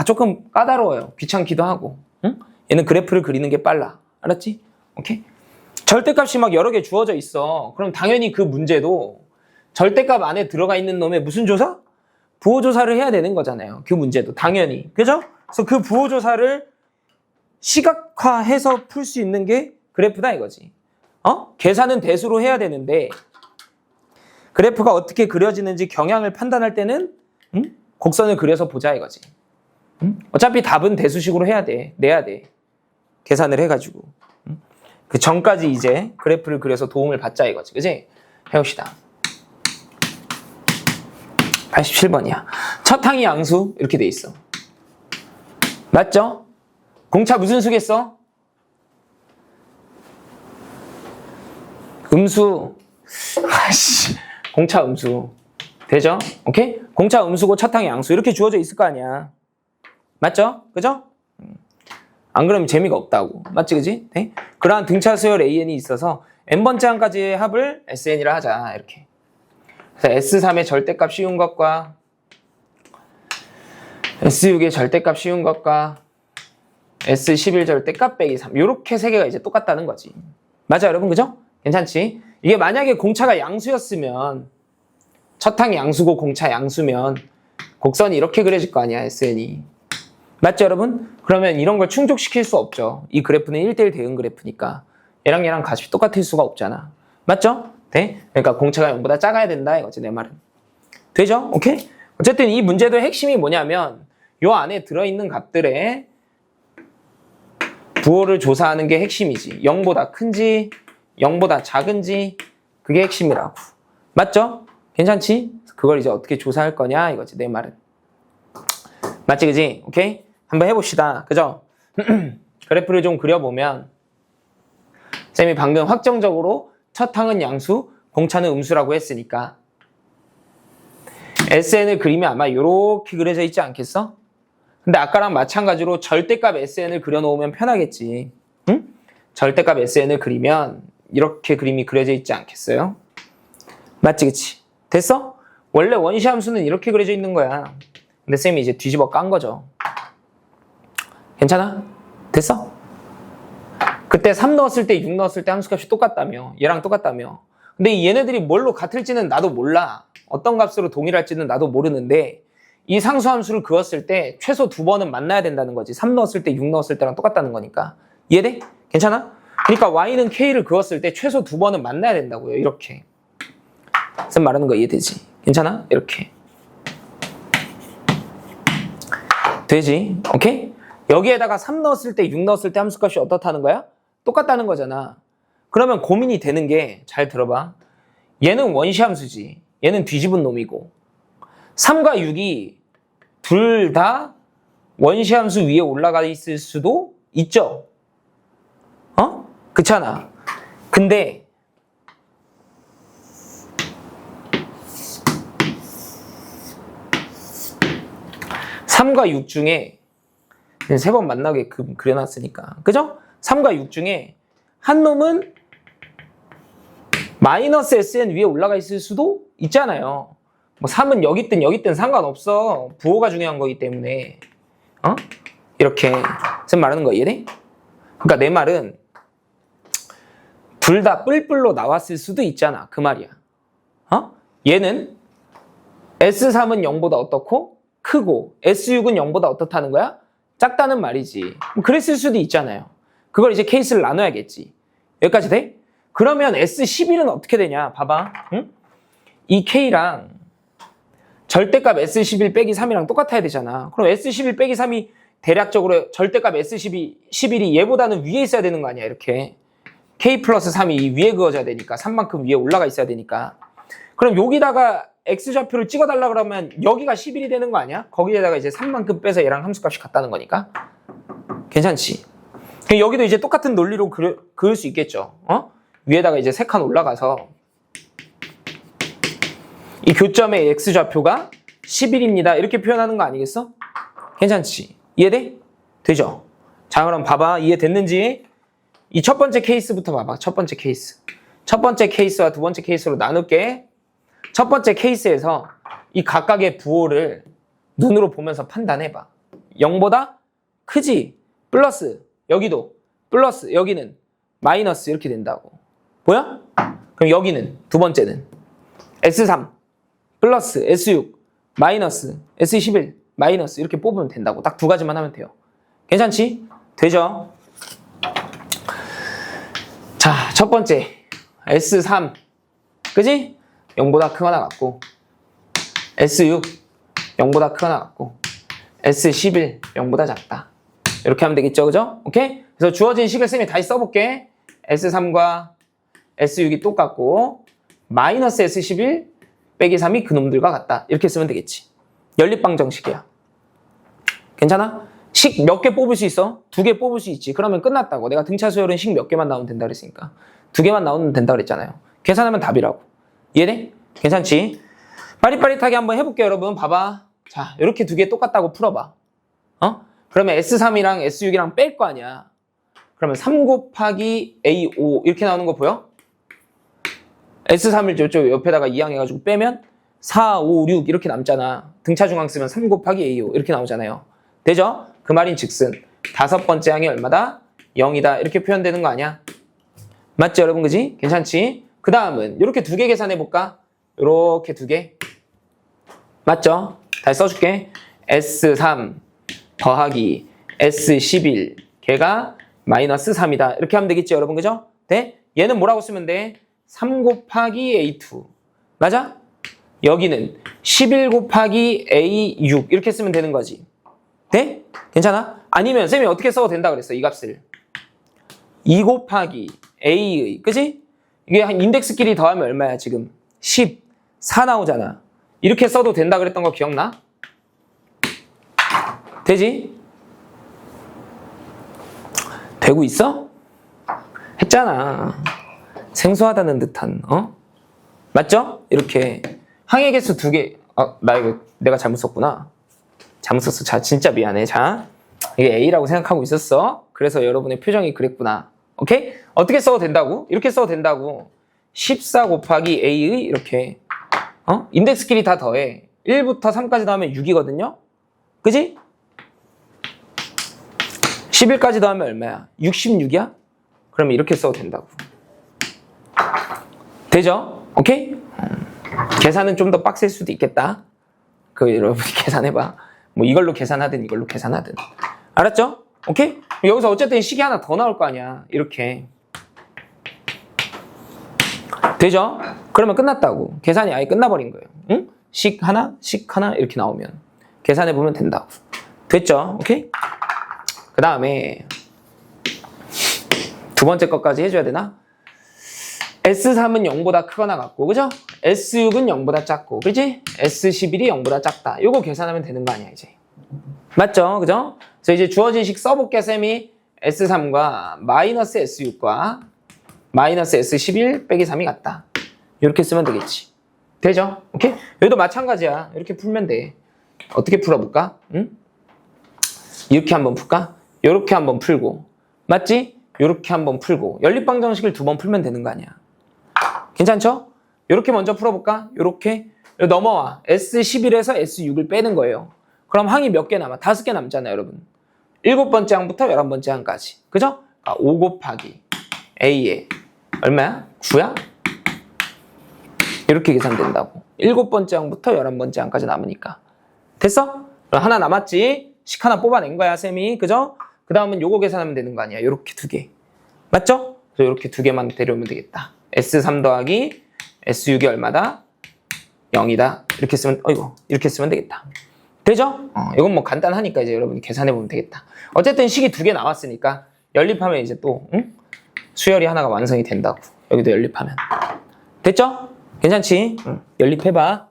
조금 까다로워요. 귀찮기도 하고. 응? 얘는 그래프를 그리는 게 빨라. 알았지? 오케이? 절대값이 막 여러 개 주어져 있어. 그럼 당연히 그 문제도 절대값 안에 들어가 있는 놈의 무슨 조사? 부호조사를 해야 되는 거잖아요. 그 문제도 당연히. 그죠? 그래서 그 부호조사를 시각화해서 풀 수 있는 게 그래프다 이거지. 계산은 대수로 해야 되는데 그래프가 어떻게 그려지는지 경향을 판단할 때는 곡선을 그려서 보자 이거지. 어차피 답은 대수식으로 해야 돼. 내야 돼. 계산을 해가지고. 그 전까지 이제 그래프를 그려서 도움을 받자 이거지. 그지? 해봅시다. 87번이야. 첫 항이 양수 이렇게 돼 있어. 맞죠? 공차 무슨 수겠어? 음수. 공차 음수. 되죠? 오케이? 공차 음수고 첫 항이 양수 이렇게 주어져 있을 거 아니야. 맞죠? 그죠? 안 그러면 재미가 없다고. 맞지 그지? 네? 그러한 등차 수열 AN이 있어서 n번째 항까지의 합을 SN이라 하자. 이렇게. 그래서 S3의 절대값 씌운 것과 S6의 절대값 씌운 것과 S11 절대값 빼기 3 이렇게 세 개가 이제 똑같다는 거지. 맞아 여러분 그죠? 괜찮지? 이게 만약에 공차가 양수였으면 첫 항이 양수고 공차 양수면 곡선이 이렇게 그려질 거 아니야 SN이. 맞죠 여러분? 그러면 이런 걸 충족시킬 수 없죠. 이 그래프는 1대1 대응 그래프니까 얘랑 값이 똑같을 수가 없잖아. 맞죠? 네? 그러니까 공차가 0보다 작아야 된다 이거지 내 말은. 되죠? 오케이? 어쨌든 이 문제도의 핵심이 뭐냐면 요 안에 들어있는 값들의 부호를 조사하는 게 핵심이지. 0보다 큰지 0보다 작은지 그게 핵심이라고. 맞죠? 괜찮지? 그걸 이제 어떻게 조사할 거냐 이거지 내 말은. 맞지 그지? 오케이? 한번 해봅시다. 그죠? 그래프를 좀 그려보면 쌤이 방금 확정적으로 첫 항은 양수, 공차는 음수라고 했으니까 SN을 그리면 아마 이렇게 그려져 있지 않겠어? 근데 아까랑 마찬가지로 절대값 SN을 그려놓으면 편하겠지. 응? 절대값 SN을 그리면 이렇게 그림이 그려져 있지 않겠어요? 맞지 그치? 됐어? 원래 원시 함수는 이렇게 그려져 있는 거야. 근데 쌤이 이제 뒤집어 깐 거죠. 괜찮아? 됐어? 그때 3 넣었을 때 6 넣었을 때 함수값이 똑같다며. 얘랑 똑같다며. 근데 얘네들이 뭘로 같을지는 나도 몰라. 어떤 값으로 동일할지는 나도 모르는데 이 상수함수를 그었을 때 최소 2번은 만나야 된다는 거지. 3 넣었을 때 6 넣었을 때랑 똑같다는 거니까. 이해돼? 괜찮아? 그러니까 y는 k를 그었을 때 최소 2번은 만나야 된다고요. 이렇게. 쌤 말하는 거 이해되지? 괜찮아? 이렇게. 되지? 오케이? 여기에다가 3 넣었을 때 6 넣었을 때 함수값이 어떻다는 거야? 똑같다는 거잖아. 그러면 고민이 되는 게 잘 들어봐. 얘는 원시 함수지. 얘는 뒤집은 놈이고 3과 6이 둘 다 원시 함수 위에 올라가 있을 수도 있죠. 어? 그렇잖아. 근데 (3과 6) 중에 3번 만나게 그려놨으니까 그죠? 3과 6 중에 한 놈은 마이너스 SN 위에 올라가 있을 수도 있잖아요. 뭐 3은 여기 있든 상관없어. 부호가 중요한 거기 때문에. 이렇게 쌤 말하는 거 이해돼? 그러니까 내 말은 둘 다 뿔뿔로 나왔을 수도 있잖아. 그 말이야. 얘는 S3은 0보다 어떻고 크고 S6은 0보다 어떻다는 거야? 작다는 말이지. 그랬을 수도 있잖아요. 그걸 이제 케이스를 나눠야겠지. 여기까지 돼? 그러면 S11은 어떻게 되냐? 봐봐. 응? 이 K랑 절대값 S11 빼기 3이랑 똑같아야 되잖아. 그럼 S11 빼기 3이 대략적으로 절대값 S11이 얘보다는 위에 있어야 되는 거 아니야? 이렇게. K 플러스 3이 위에 그어져야 되니까 3만큼 위에 올라가 있어야 되니까. 그럼 여기다가 X좌표를 찍어달라 그러면 여기가 11이 되는 거 아니야? 거기에다가 이제 3만큼 빼서 얘랑 함수값이 같다는 거니까. 괜찮지? 여기도 이제 똑같은 논리로 그을 수 있겠죠. 위에다가 이제 3칸 올라가서 이 교점의 X좌표가 11입니다. 이렇게 표현하는 거 아니겠어? 괜찮지? 이해돼? 되죠? 자, 그럼 봐봐. 이해됐는지? 이 첫 번째 케이스부터 봐봐. 첫 번째 케이스. 첫 번째 케이스와 두 번째 케이스로 나눌게. 첫 번째 케이스에서 이 각각의 부호를 눈으로 보면서 판단해봐. 0보다 크지? 플러스, 여기도 플러스, 여기는 마이너스 이렇게 된다고. 뭐야? 그럼 여기는, 두 번째는 S3 플러스 S6 마이너스 S11 마이너스 이렇게 뽑으면 된다고. 딱 두 가지만 하면 돼요. 괜찮지? 되죠? 자, 첫 번째 S3 그지? 0보다 크거나 같고 S6 0보다 크거나 같고 S11 0보다 작다. 이렇게 하면 되겠죠? 그죠? 오케이? 그래서 주어진 식을 쌤이 다시 써볼게. S3과 S6이 똑같고 마이너스 S11 빼기 3이 그놈들과 같다. 이렇게 쓰면 되겠지. 연립방정식이야. 괜찮아? 식 몇 개 뽑을 수 있어? 2개 뽑을 수 있지. 그러면 끝났다고. 내가 등차 수열은 식 몇 개만 나오면 된다 그랬으니까 2개만 나오면 된다 그랬잖아요. 계산하면 답이라고. 이해돼? 괜찮지? 빠릿빠릿하게 한번 해볼게요. 여러분 봐봐. 자, 이렇게 2개 똑같다고 풀어봐. 그러면 S3이랑 S6이랑 뺄 거 아니야. 그러면 3 곱하기 A5 이렇게 나오는 거 보여? S3을 저쪽 옆에다가 이항해가지고 빼면 4, 5, 6 이렇게 남잖아. 등차 중앙 쓰면 3 곱하기 A5 이렇게 나오잖아요. 되죠? 그 말인 즉슨 다섯 번째 항이 얼마다? 0이다. 이렇게 표현되는 거 아니야? 맞죠 여러분? 그지? 괜찮지? 그 다음은 이렇게 2개 계산해볼까? 이렇게 2개. 맞죠? 다시 써줄게. S3 더하기 S11 걔가 마이너스 3이다. 이렇게 하면 되겠지 여러분? 그죠? 네? 얘는 뭐라고 쓰면 돼? 3 곱하기 A2 맞아? 여기는 11 곱하기 A6 이렇게 쓰면 되는 거지. 네? 괜찮아? 아니면 쌤이 어떻게 써도 된다 그랬어 이 값을 2 곱하기 A의 그치? 이게 한 인덱스끼리 더하면 얼마야 지금? 14 나오잖아. 이렇게 써도 된다 그랬던 거 기억나? 되지? 되고 있어? 했잖아. 생소하다는 듯한 맞죠? 이렇게 항의 개수 2개 나 이거 내가 잘못 썼구나. 잘못 썼어. 자, 진짜 미안해. 자, 이게 A라고 생각하고 있었어. 그래서 여러분의 표정이 그랬구나. 오케이? 어떻게 써도 된다고? 이렇게 써도 된다고. 14 곱하기 A의 이렇게 인덱스끼리 다 더해. 1부터 3까지 더하면 6이거든요. 그지? 11까지 더하면 얼마야? 66이야? 그러면 이렇게 써도 된다고. 되죠? 오케이? 계산은 좀 더 빡셀 수도 있겠다. 여러분이 계산해봐. 뭐 이걸로 계산하든 이걸로 계산하든. 알았죠? 오케이? 여기서 어쨌든 식이 하나 더 나올 거 아니야. 이렇게. 되죠? 그러면 끝났다고. 계산이 아예 끝나버린 거예요. 응? 식 하나 이렇게 나오면 계산해보면 된다고. 됐죠? 오케이? 그 다음에 두 번째 것까지 해줘야 되나? S3은 0보다 크거나 같고, 그죠? S6은 0보다 작고, 그지? S11이 0보다 작다. 요거 계산하면 되는 거 아니야, 이제. 맞죠? 그죠? 그래서 이제 주어진 식 써볼게, 쌤이. S3과 마이너스 S6과 마이너스 S11 빼기 3이 같다. 이렇게 쓰면 되겠지. 되죠? 오케이? 여기도 마찬가지야. 이렇게 풀면 돼. 어떻게 풀어볼까? 응? 이렇게 한번 풀까? 이렇게 한번 풀고. 맞지? 이렇게 한번 풀고. 연립방정식을 2번 풀면 되는 거 아니야. 괜찮죠? 이렇게 먼저 풀어볼까? 이렇게 넘어와. S11에서 S6을 빼는 거예요. 그럼 항이 몇 개 남아? 5개 남잖아요, 여러분. 7번째 항부터 11번째 항까지. 그죠? 5 곱하기 A에 얼마야? 9야? 이렇게 계산된다고. 7번째 항부터 11번째 항까지 남으니까. 됐어? 하나 남았지? 식 하나 뽑아낸 거야, 쌤이. 그죠? 그 다음은 요거 계산하면 되는 거 아니야. 요렇게 2개. 맞죠? 그래서 요렇게 2개만 데려오면 되겠다. S3 더하기 S6이 얼마다? 0이다. 이렇게 쓰면, 이렇게 쓰면 되겠다. 되죠? 이건 뭐 간단하니까 이제 여러분이 계산해보면 되겠다. 어쨌든 식이 2개 나왔으니까 연립하면 이제 또, 수열이 하나가 완성이 된다고. 여기도 연립하면. 됐죠? 괜찮지? 연립해봐.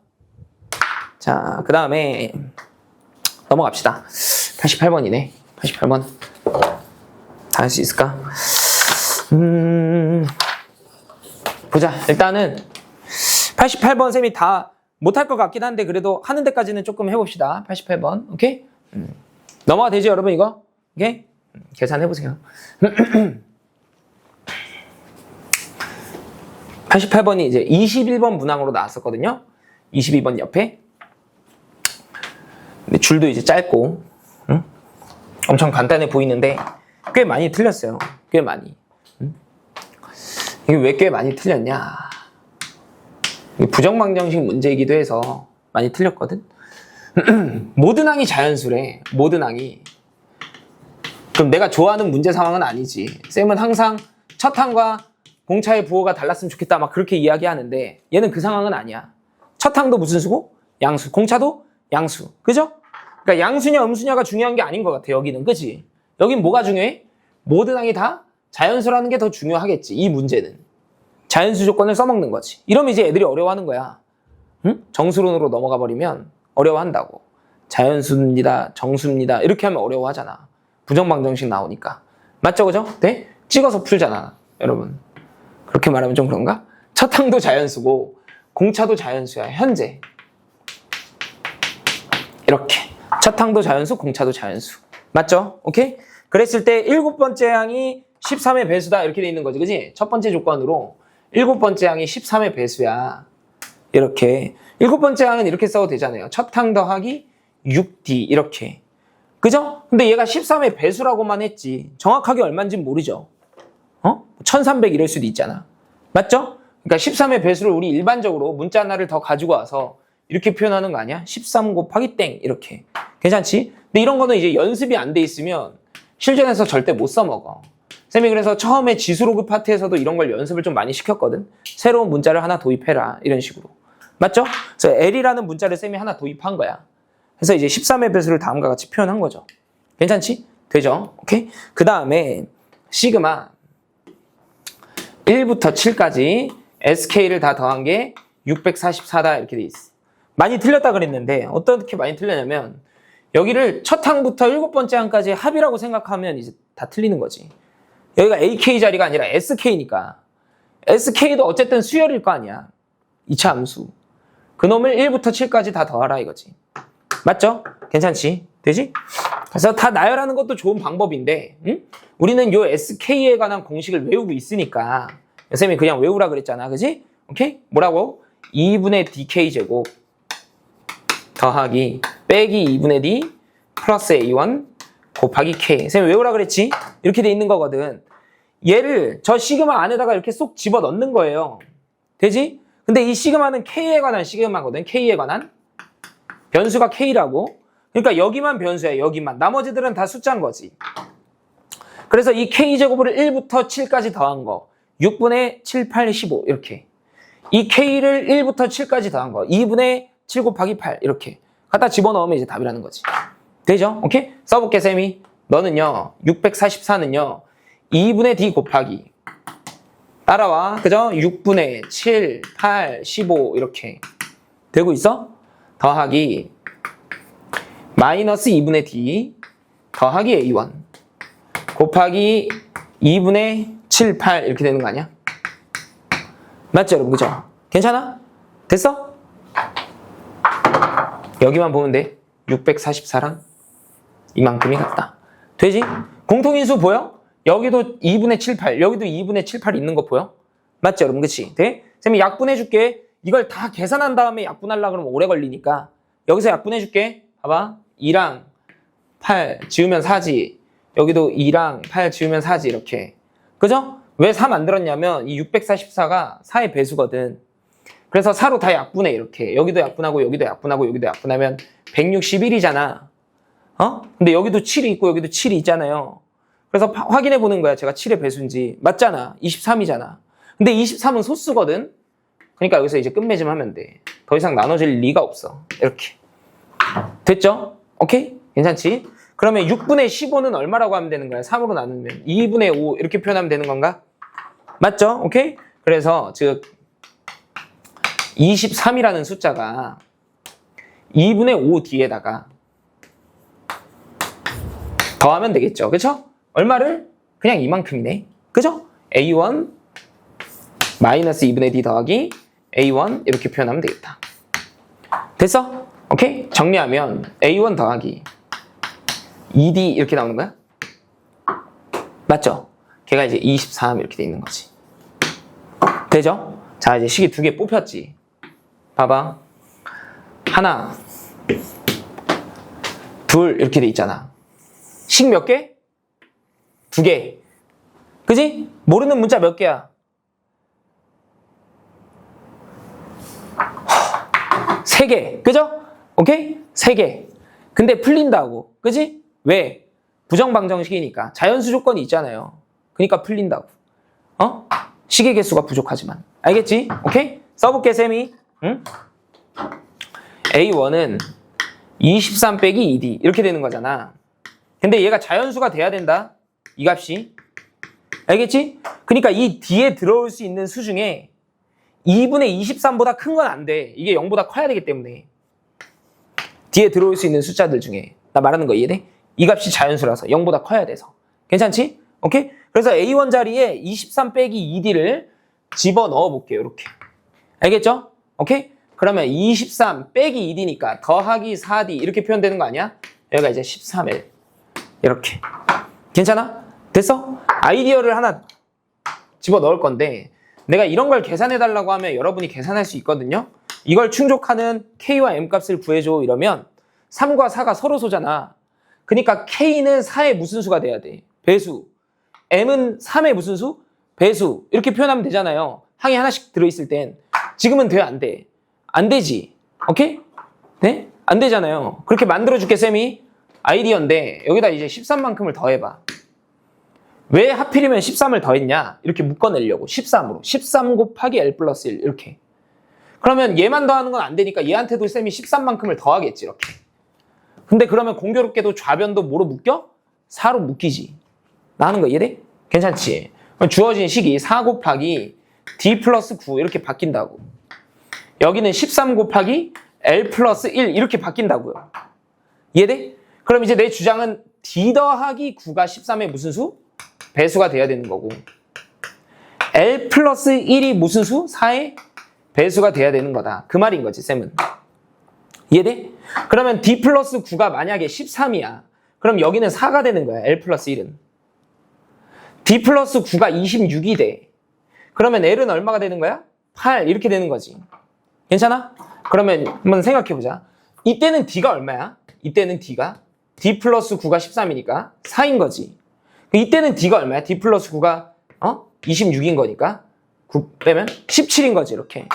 자, 그 다음에 넘어갑시다. 88번이네. 88번. 다 할 수 있을까? 보자. 일단은 88번 쌤이 다 못할 것 같긴 한데 그래도 하는 데까지는 조금 해봅시다. 88번. 오케이? 넘어가 되죠, 여러분 이거? 오케이? 계산해보세요. 88번이 이제 21번 문항으로 나왔었거든요. 22번 옆에. 근데 줄도 이제 짧고, 엄청 간단해 보이는데 꽤 많이 틀렸어요. 꽤 많이. 이게 왜 꽤 많이 틀렸냐? 이게 부정방정식 문제이기도 해서 많이 틀렸거든. 모든 항이 자연수래. 모든 항이. 그럼 내가 좋아하는 문제 상황은 아니지. 쌤은 항상 첫 항과 공차의 부호가 달랐으면 좋겠다 막 그렇게 이야기하는데 얘는 그 상황은 아니야. 첫 항도 무슨 수고? 양수. 공차도 양수. 그죠? 그러니까 양수냐 음수냐가 중요한 게 아닌 것 같아. 여기는. 그치? 여긴 뭐가 중요해? 모든 항이 다 자연수라는 게 더 중요하겠지. 이 문제는. 자연수 조건을 써먹는 거지. 이러면 이제 애들이 어려워하는 거야. 응? 정수론으로 넘어가 버리면 어려워한다고. 자연수입니다. 정수입니다. 이렇게 하면 어려워하잖아. 부정방정식 나오니까. 맞죠? 그죠? 네? 찍어서 풀잖아. 여러분. 그렇게 말하면 좀 그런가? 첫 항도 자연수고 공차도 자연수야. 현재. 이렇게. 첫 항도 자연수, 공차도 자연수. 맞죠? 오케이? 그랬을 때 7번째 항이 13의 배수다. 이렇게 돼 있는 거지. 그지? 첫 번째 조건으로 7번째 항이 13의 배수야. 이렇게. 7번째 항은 이렇게 써도 되잖아요. 첫 항 더하기 6D. 이렇게. 그죠? 근데 얘가 13의 배수라고만 했지. 정확하게 얼마인지 모르죠. 1300 이럴 수도 있잖아. 맞죠? 그러니까 13의 배수를 우리 일반적으로 문자 하나를 더 가지고 와서 이렇게 표현하는 거 아니야? 13 곱하기 땡. 이렇게. 괜찮지? 근데 이런 거는 이제 연습이 안 돼 있으면 실전에서 절대 못 써먹어. 쌤이 그래서 처음에 지수로그 파트에서도 이런 걸 연습을 좀 많이 시켰거든. 새로운 문자를 하나 도입해라. 이런 식으로. 맞죠? 그래서 L이라는 문자를 쌤이 하나 도입한 거야. 그래서 이제 13의 배수를 다음과 같이 표현한 거죠. 괜찮지? 되죠? 오케이? 그 다음에 시그마 1부터 7까지 SK를 다 더한 게 644다 이렇게 돼 있어. 많이 틀렸다 그랬는데 어떻게 많이 틀렸냐면 여기를 첫 항부터 7번째 항까지 합이라고 생각하면 이제 다 틀리는 거지. 여기가 AK 자리가 아니라 SK니까 SK도 어쨌든 수열일 거 아니야. 2차 함수. 그놈을 1부터 7까지 다 더하라 이거지. 맞죠? 괜찮지? 되지? 그래서 다 나열하는 것도 좋은 방법인데 우리는 요 SK에 관한 공식을 외우고 있으니까 선생님이 그냥 외우라 그랬잖아. 그지? 오케이? 뭐라고? 2분의 DK 제곱 더하기 빼기 2분의 D 플러스 A1 곱하기 K. 선생님 외우라 그랬지? 이렇게 돼 있는 거거든. 얘를 저 시그마 안에다가 이렇게 쏙 집어 넣는 거예요. 되지? 근데 이 시그마는 K에 관한 시그마거든. K에 관한. 변수가 K라고. 그러니까 여기만 변수야. 여기만. 나머지들은 다 숫자인 거지. 그래서 이 K제곱을 1부터 7까지 더한 거. 6분의 7, 8, 15 이렇게. 이 K를 1부터 7까지 더한 거 2분의 7 곱하기 8 이렇게 갖다 집어넣으면 이제 답이라는 거지. 되죠? 오케이? 써볼게 쌤이. 너는요 644는요 2분의 D 곱하기 따라와. 그죠? 6분의 7, 8, 15 이렇게 되고 있어? 더하기 마이너스 2분의 D 더하기 A1 곱하기 2분의 7, 8 이렇게 되는 거 아니야? 맞죠 여러분? 그죠? 괜찮아? 됐어? 여기만 보면 돼. 644랑 이만큼이 같다. 되지? 공통인수 보여? 여기도 2분의 7, 8 여기도 2분의 7, 8 있는 거 보여? 맞죠 여러분? 그치? 돼? 쌤이 약분해줄게. 이걸 다 계산한 다음에 약분하려고 그러면 오래 걸리니까 여기서 약분해줄게. 봐봐. 2랑 8 지우면 4지. 여기도 2랑 8 지우면 4지 이렇게. 그죠? 왜 4 만들었냐면 이 644가 4의 배수거든. 그래서 4로 다 약분해 이렇게. 여기도 약분하고 여기도 약분하고 여기도 약분하면 161이잖아. 근데 여기도 7이 있고 여기도 7이 있잖아요. 그래서 확인해 보는 거야. 제가 7의 배수인지. 맞잖아. 23이잖아. 근데 23은 소수거든. 그러니까 여기서 이제 끝맺음 하면 돼. 더 이상 나눠질 리가 없어. 이렇게. 됐죠? 오케이? 괜찮지? 그러면 6분의 15는 얼마라고 하면 되는 거야? 3으로 나누면 2분의 5 이렇게 표현하면 되는 건가? 맞죠? 오케이? 그래서 즉 23이라는 숫자가 2분의 5 뒤에다가 더하면 되겠죠. 그쵸? 얼마를? 그냥 이만큼이네. 그죠? A1 마이너스 2분의 D 더하기 A1 이렇게 표현하면 되겠다. 됐어? 오케이? 정리하면 A1 더하기 2D 이렇게 나오는 거야? 맞죠? 걔가 이제 23 이렇게 돼 있는 거지. 되죠? 자, 이제 식이 2개 뽑혔지. 봐봐. 하나, 둘 이렇게 돼 있잖아. 식 몇 개? 2개. 그지? 모르는 문자 몇 개야? 3개. 그죠? 오케이? 3개. 근데 풀린다고. 그지? 왜? 부정방정식이니까. 자연수 조건이 있잖아요. 그러니까 풀린다고. 식의 개수가 부족하지만. 알겠지? 오케이? 써볼게, 쌤이. 응? A1은 23 빼기 2D. 이렇게 되는 거잖아. 근데 얘가 자연수가 돼야 된다. 이 값이. 알겠지? 그러니까 이 D에 들어올 수 있는 수 중에 2분의 23보다 큰 건 안 돼. 이게 0보다 커야 되기 때문에. D에 들어올 수 있는 숫자들 중에. 나 말하는 거 이해돼? 이 값이 자연수라서 0보다 커야 돼서. 괜찮지? 오케이? 그래서 A1 자리에 23 빼기 2D를 집어넣어 볼게요. 이렇게. 알겠죠? 오케이? 그러면 23 빼기 2D니까 더하기 4D 이렇게 표현되는 거 아니야? 여기가 이제 13L. 이렇게. 괜찮아? 됐어? 아이디어를 하나 집어넣을 건데 내가 이런 걸 계산해달라고 하면 여러분이 계산할 수 있거든요. 이걸 충족하는 K와 M 값을 구해줘 이러면 3과 4가 서로 소잖아. 그러니까 K는 4의 무슨 수가 돼야 돼? 배수. M은 3의 무슨 수? 배수. 이렇게 표현하면 되잖아요. 항이 하나씩 들어있을 땐. 지금은 돼? 안 돼? 안 되지. 오케이? 네? 안 되잖아요. 그렇게 만들어줄게 쌤이. 아이디어인데 여기다 이제 13만큼을 더해봐. 왜 하필이면 13을 더했냐? 이렇게 묶어내려고. 13으로. 13 곱하기 L 플러스 1 이렇게. 그러면 얘만 더하는 건 안 되니까 얘한테도 쌤이 13만큼을 더하겠지 이렇게. 근데 그러면 공교롭게도 좌변도 뭐로 묶여? 4로 묶이지. 나 하는 거 이해돼? 괜찮지? 주어진 식이 4 곱하기 D 플러스 9 이렇게 바뀐다고. 여기는 13 곱하기 L 플러스 1 이렇게 바뀐다고요. 이해돼? 그럼 이제 내 주장은 D 더하기 9가 13의 무슨 수? 배수가 돼야 되는 거고 L 플러스 1이 무슨 수? 4의 배수가 돼야 되는 거다. 그 말인 거지 쌤은. 이해돼? 그러면 D 플러스 9가 만약에 13이야. 그럼 여기는 4가 되는 거야. L 플러스 1은. D 플러스 9가 26이 돼. 그러면 L은 얼마가 되는 거야? 8 이렇게 되는 거지. 괜찮아? 그러면 한번 생각해보자. 이때는 D가 얼마야? 이때는 D가 D 플러스 9가 13이니까 4인 거지. 이때는 D가 얼마야? D 플러스 9가 26인 거니까 9 빼면 17인 거지 이렇게.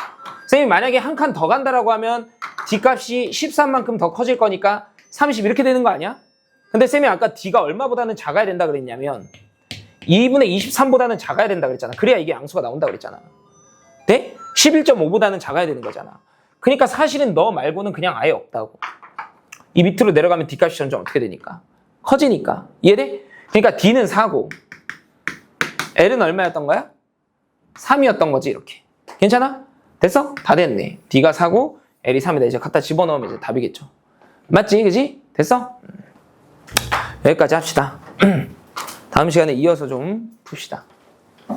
선생님이 만약에 한 칸 더 간다라고 하면 D 값이 13만큼 더 커질 거니까 30 이렇게 되는 거 아니야? 근데 쌤이 아까 D가 얼마보다는 작아야 된다 그랬냐면 2분의 23보다는 작아야 된다 그랬잖아. 그래야 이게 양수가 나온다 그랬잖아. 네? 11.5보다는 작아야 되는 거잖아. 그러니까 사실은 너 말고는 그냥 아예 없다고. 이 밑으로 내려가면 D값이 점점 어떻게 되니까? 커지니까. 이해돼? 그러니까 D는 4고 L은 얼마였던 거야? 3이었던 거지 이렇게. 괜찮아? 됐어? 다 됐네. D가 4고 L이 3이다. 이제 갖다 집어넣으면 이제 답이겠죠. 맞지? 그지? 됐어? 여기까지 합시다. 다음 시간에 이어서 좀 풉시다.